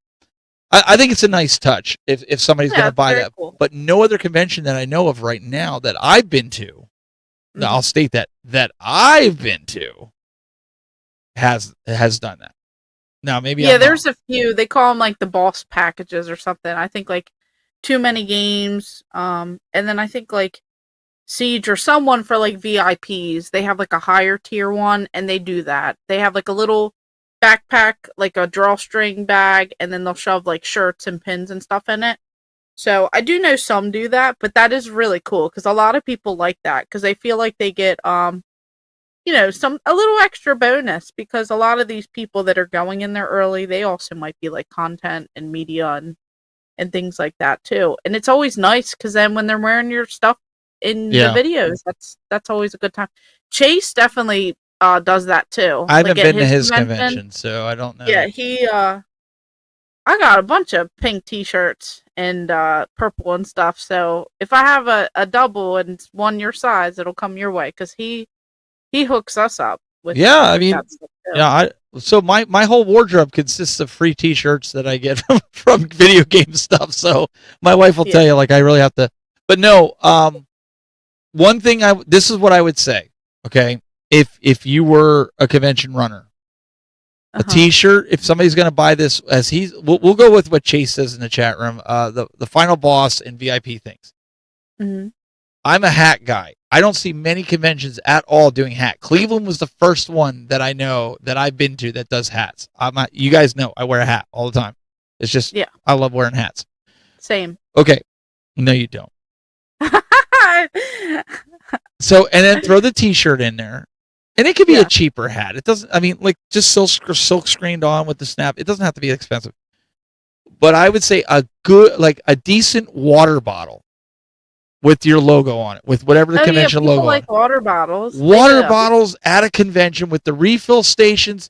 I think it's a nice touch if somebody's going to buy that. Cool. But no other convention that I know of right now that I've been to, I'll state that I've been to, has done that. Now, maybe Yeah, I'm there's wrong. a few. They call them like the boss packages or something. I think like too many games. And then I think like Siege or someone for like VIPs. They have like a higher tier one, and they do that. They have like a little backpack, like a drawstring bag, and then they'll shove like shirts and pins and stuff in it. So I do know some do that, but that is really cool because a lot of people like that because they feel like they get some a little extra bonus because a lot of these people that are going in there early, they also might be like content and media and things like that too. And it's always nice because then when they're wearing your stuff in Yeah. the videos, that's always a good time. Chase definitely does that too. I haven't Like, at been to his convention, so I don't know. Yeah, I got a bunch of pink t-shirts and purple and stuff. So if I have a double and it's one your size, it'll come your way because he hooks us up with I mean, that stuff too. yeah. So my whole wardrobe consists of free T-shirts that I get from video game stuff. So my wife will tell you, like, I really have to. But no, one thing this is what I would say. Okay, if you were a convention runner, a T-shirt. If somebody's going to buy this, we'll go with what Chase says in the chat room. The final boss and VIP things. Mm-hmm. I'm a hat guy. I don't see many conventions at all doing hat. Cleveland was the first one that I know that I've been to that does hats. You guys know I wear a hat all the time. It's just, I love wearing hats. Same. Okay. No, you don't. So, and then throw the T-shirt in there. And it could be a cheaper hat. It doesn't, I mean, like just silk screened on with the snap. It doesn't have to be expensive. But I would say a decent water bottle with your logo on it, with whatever the convention logo on like water bottles. Water bottles at a convention with the refill stations.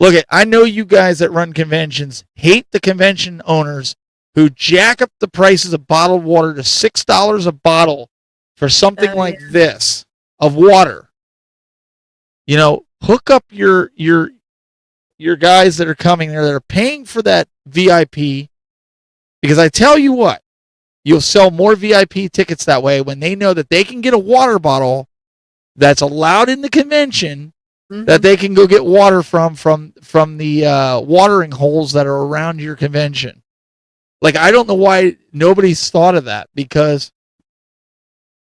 Look, I know you guys that run conventions hate the convention owners who jack up the prices of bottled water to $6 a bottle for something like this of water. You know, hook up your guys that are coming there that are paying for that VIP, because I tell you what, you'll sell more VIP tickets that way when they know that they can get a water bottle that's allowed in the convention, that they can go get water from the watering holes that are around your convention. Like, I don't know why nobody's thought of that, because,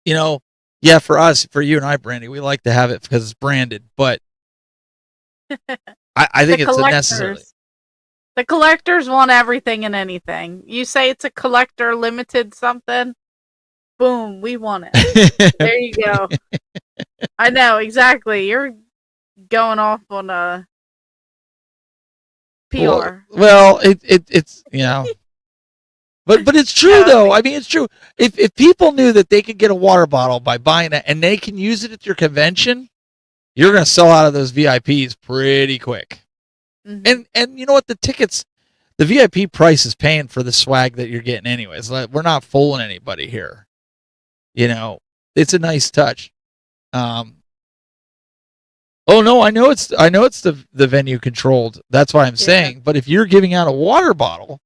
you know, yeah, for us, for you and I, Brandy, we like to have it because it's branded, but I think it's necessary. The collectors want everything and anything. You say it's a collector limited something, boom, we want it. There you go. I know, exactly. You're going off on a PR. Well, it's, you know. But it's true though. I mean, it's true. If people knew that they could get a water bottle by buying it and they can use it at your convention, you're going to sell out of those VIPs pretty quick. And you know what? The tickets, the VIP price is paying for the swag that you're getting anyways. Like, we're not fooling anybody here. You know, it's a nice touch. Oh no, I know it's the venue controlled. That's why I'm saying. But if you're giving out a water bottle,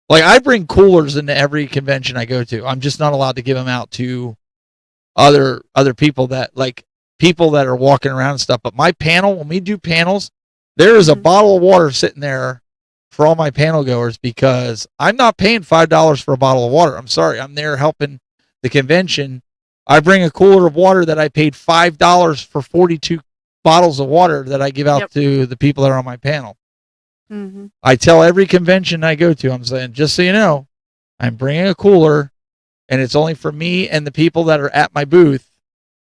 like, I bring coolers into every convention I go to. I'm just not allowed to give them out to other people that are walking around and stuff. But my panel, when we do panels, there is a bottle of water sitting there for all my panel goers, because I'm not paying $5 for a bottle of water. I'm sorry. I'm there helping the convention. I bring a cooler of water that I paid $5 for 42 bottles of water that I give out to the people that are on my panel. I tell every convention I go to, I'm saying, just so you know, I'm bringing a cooler, and it's only for me and the people that are at my booth,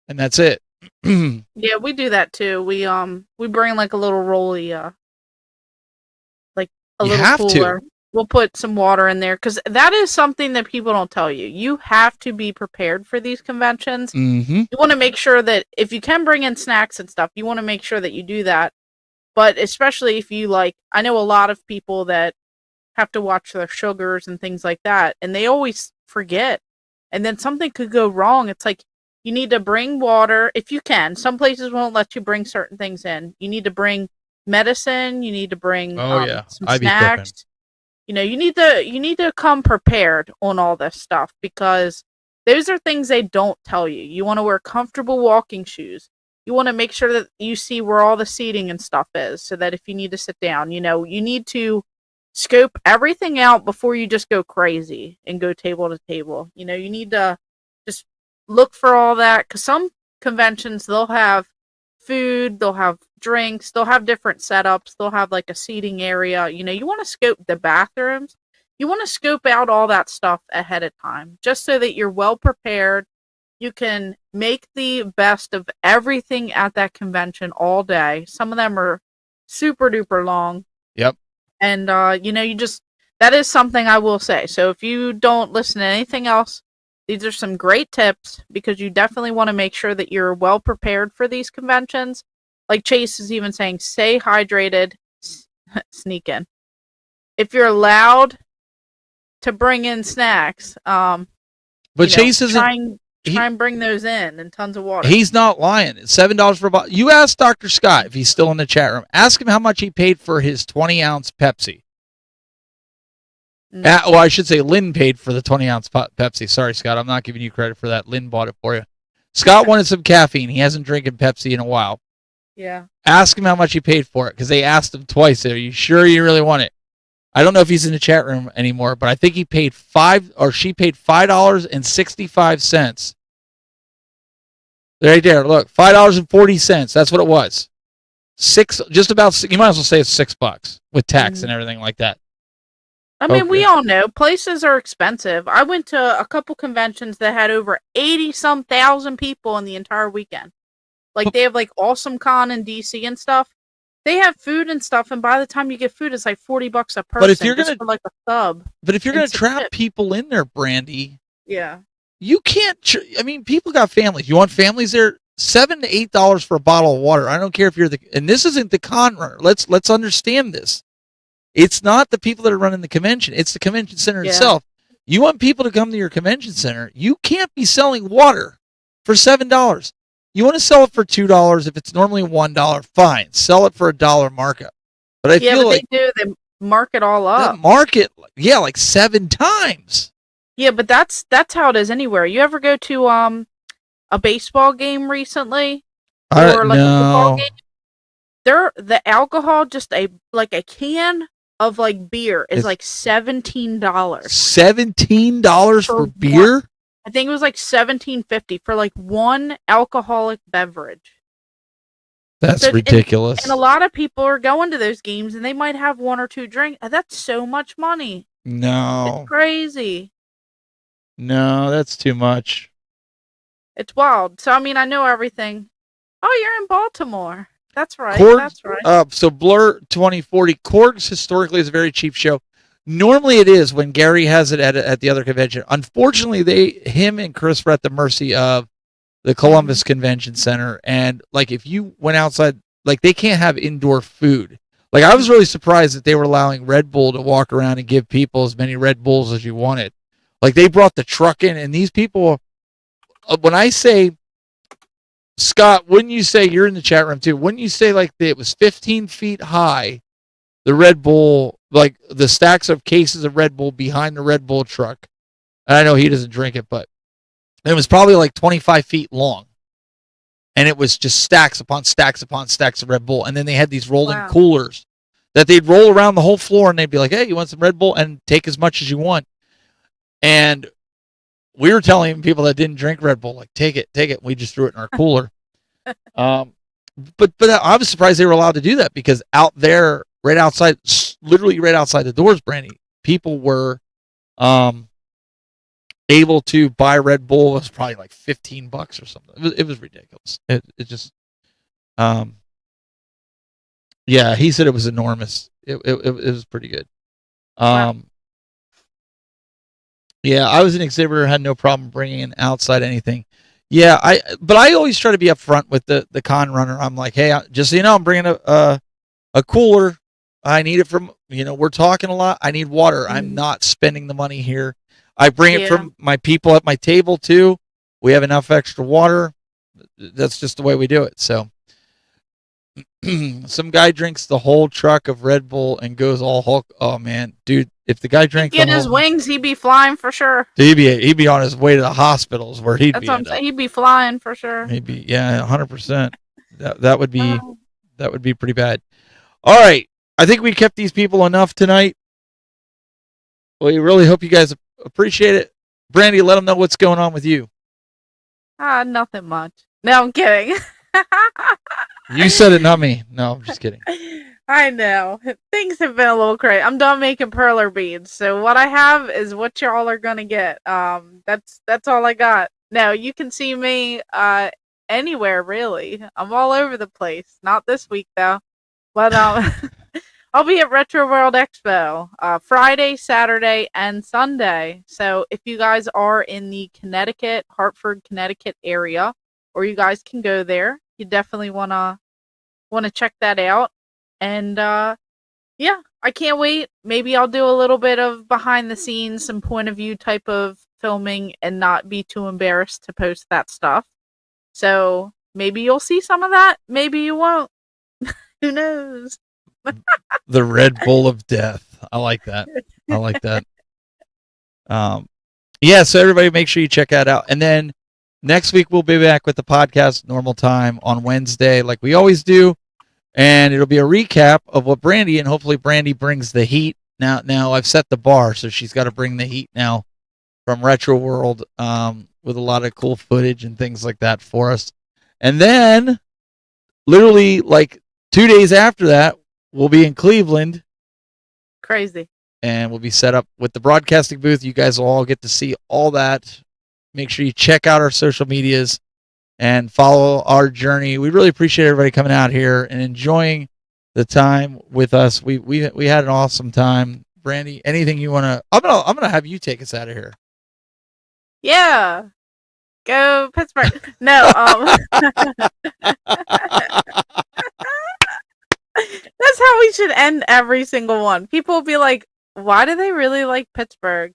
and that's it. Yeah, we do that too. We bring like a little rolly, like a little cooler. We'll put some water in there, because that is something that people don't tell you. You have to be prepared for these conventions. You want to make sure that if you can bring in snacks and stuff, you want to make sure that you do that. But especially if you I know a lot of people that have to watch their sugars and things like that, and they always forget. And then something could go wrong. It's like, you need to bring water if you can. Some places won't let you bring certain things in. You need to bring medicine. You need to bring some snacks. You know, you need to come prepared on all this stuff, because those are things they don't tell you. You want to wear comfortable walking shoes. You want to make sure that you see where all the seating and stuff is, so that if you need to sit down, you need to scope everything out before you just go crazy and go table to table. You need to just look for all that, because some conventions, they'll have food, they'll have drinks, they'll have different setups, they'll have like a seating area. You want to scope the bathrooms. You want to scope out all that stuff ahead of time, just so that you're well prepared. You can make the best of everything at that convention all day. Some of them are super duper long. Yep. And, that is something I will say. So if you don't listen to anything else, these are some great tips, because you definitely want to make sure that you're well prepared for these conventions. Like Chase is even saying, stay hydrated, sneak in. If you're allowed to bring in snacks, but Chase isn't. Try and bring those in, and tons of water. He's not lying. It's $7 for a bottle. You ask Dr. Scott if he's still in the chat room. Ask him how much he paid for his 20-ounce Pepsi. Well, I should say Lynn paid for the 20-ounce Pepsi. Sorry, Scott. I'm not giving you credit for that. Lynn bought it for you. Scott wanted some caffeine. He hasn't drinking Pepsi in a while. Yeah. Ask him how much he paid for it, because they asked him twice. Are you sure you really want it? I don't know if he's in the chat room anymore, but I think she paid $5.65. Right there, look, $5.40. That's what it was. Just about. You might as well say it's $6 with tax and everything like that. I mean, we all know places are expensive. I went to a couple conventions that had over 80-some thousand people in the entire weekend. Like, they have like Awesome Con in DC and stuff. They have food and stuff, and by the time you get food, it's like $40 a person. But if you're gonna for like a sub, but if you're gonna trap people in there, Brandy, yeah, you can't. I mean, people got families. You want families there? $7 to $8 for a bottle of water. I don't care if you're and this isn't the con runner. Let's understand this. It's not the people that are running the convention. It's the convention center itself. You want people to come to your convention center. You can't be selling water for $7. You want to sell it for $2 if it's normally $1. Fine, sell it for $1 markup. But I feel like they mark it all up. Market, like 7 times. Yeah, but that's how it is anywhere. You ever go to a baseball game recently, or like a football game? The alcohol, just a can of like beer is like $17. $17 for beer? I think it was like $17.50 for like one alcoholic beverage. That's ridiculous. And a lot of people are going to those games, and they might have 1 or 2 drinks. That's so much money. No. It's crazy. No, that's too much. It's wild. So, I mean, I know everything. Oh, you're in Baltimore. That's right. CORGS, that's right. So Blur 2040. CORGS historically is a very cheap show. Normally it is when Gary has it at the other convention. Unfortunately, him and Chris were at the mercy of the Columbus Convention Center. And like, if you went outside, like, they can't have indoor food. Like, I was really surprised that they were allowing Red Bull to walk around and give people as many Red Bulls as you wanted. Like, they brought the truck in, and these people, when I say, Scott, wouldn't you say, you're in the chat room too, wouldn't you say like it was 15 feet high, the Red Bull, like the stacks of cases of Red Bull behind the Red Bull truck? And I know he doesn't drink it, but it was probably like 25 feet long. And it was just stacks upon stacks upon stacks of Red Bull. And then they had these rolling coolers that they'd roll around the whole floor, and they'd be like, hey, you want some Red Bull? And take as much as you want. And we were telling people that didn't drink Red Bull, like, take it. We just threw it in our cooler. But I was surprised they were allowed to do that, because out there, right outside, literally right outside the doors, Brandy, people were able to buy Red Bull. It was probably like $15 or something. It was ridiculous. It just, yeah, he said it was enormous. It was pretty good. Yeah, I was an exhibitor, had no problem bringing in outside anything. Yeah, but I always try to be upfront with the con runner. I'm like, hey, just so you know, I'm bringing a cooler. I need it from, we're talking a lot. I need water. I'm not spending the money here. I bring it from my people at my table too. We have enough extra water. That's just the way we do it. So some guy drinks the whole truck of Red Bull and goes all Hulk. Oh man, dude, if the guy drank get his wings, he'd be flying for sure. He'd be on his way to the hospitals where he'd be. That's what I'm saying. He'd be flying for sure. Maybe, yeah, 100%. That would be pretty bad. All right, I think we kept these people enough tonight. We really hope you guys appreciate it. Brandy, let them know what's going on with you. Nothing much. No, I'm kidding. You said it, not me. No, I'm just kidding. I know. Things have been a little crazy. I'm done making perler beads. So what I have is what y'all are gonna get. That's all I got. Now you can see me anywhere really. I'm all over the place. Not this week though. But I'll be at Retro World Expo Friday, Saturday, and Sunday. So if you guys are in the Connecticut, Hartford, Connecticut area, or you guys can go there, you definitely wanna check that out. And yeah, I can't wait. Maybe I'll do a little bit of behind the scenes, some point of view type of filming, and not be too embarrassed to post that stuff. So maybe you'll see some of that. Maybe you won't. Who knows? The Red Bull of Death. I like that. Yeah, so everybody make sure you check that out. And then next week we'll be back with the podcast normal time on Wednesday like we always do. And it'll be a recap of what Brandy, and hopefully Brandy brings the heat. Now I've set the bar, so she's got to bring the heat now from Retro World with a lot of cool footage and things like that for us. And then literally like 2 days after that, we'll be in Cleveland. Crazy. And we'll be set up with the broadcasting booth. You guys will all get to see all that. Make sure you check out our social medias and follow our journey. We really appreciate everybody coming out here and enjoying the time with us. We had an awesome time. Brandy, anything you want to? I'm gonna have you take us out of here. Yeah, go Pittsburgh. No, that's how we should end every single one. People will be like, "Why do they really like Pittsburgh?"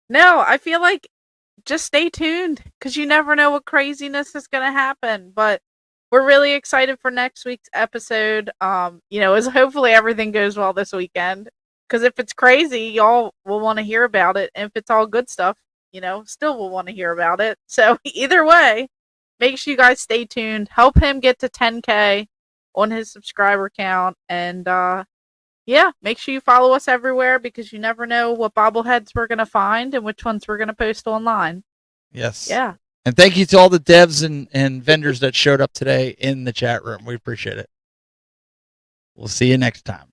No, I feel like just stay tuned because you never know what craziness is going to happen. But we're really excited for next week's episode. As hopefully everything goes well this weekend. Because if it's crazy, y'all will want to hear about it. And if it's all good stuff, still will want to hear about it. So either way, make sure you guys stay tuned. Help him get to 10K on his subscriber count. And yeah, make sure you follow us everywhere because you never know what bobbleheads we're going to find and which ones we're going to post online. Yes. Yeah. And thank you to all the devs and vendors that showed up today in the chat room. We appreciate it. We'll see you next time.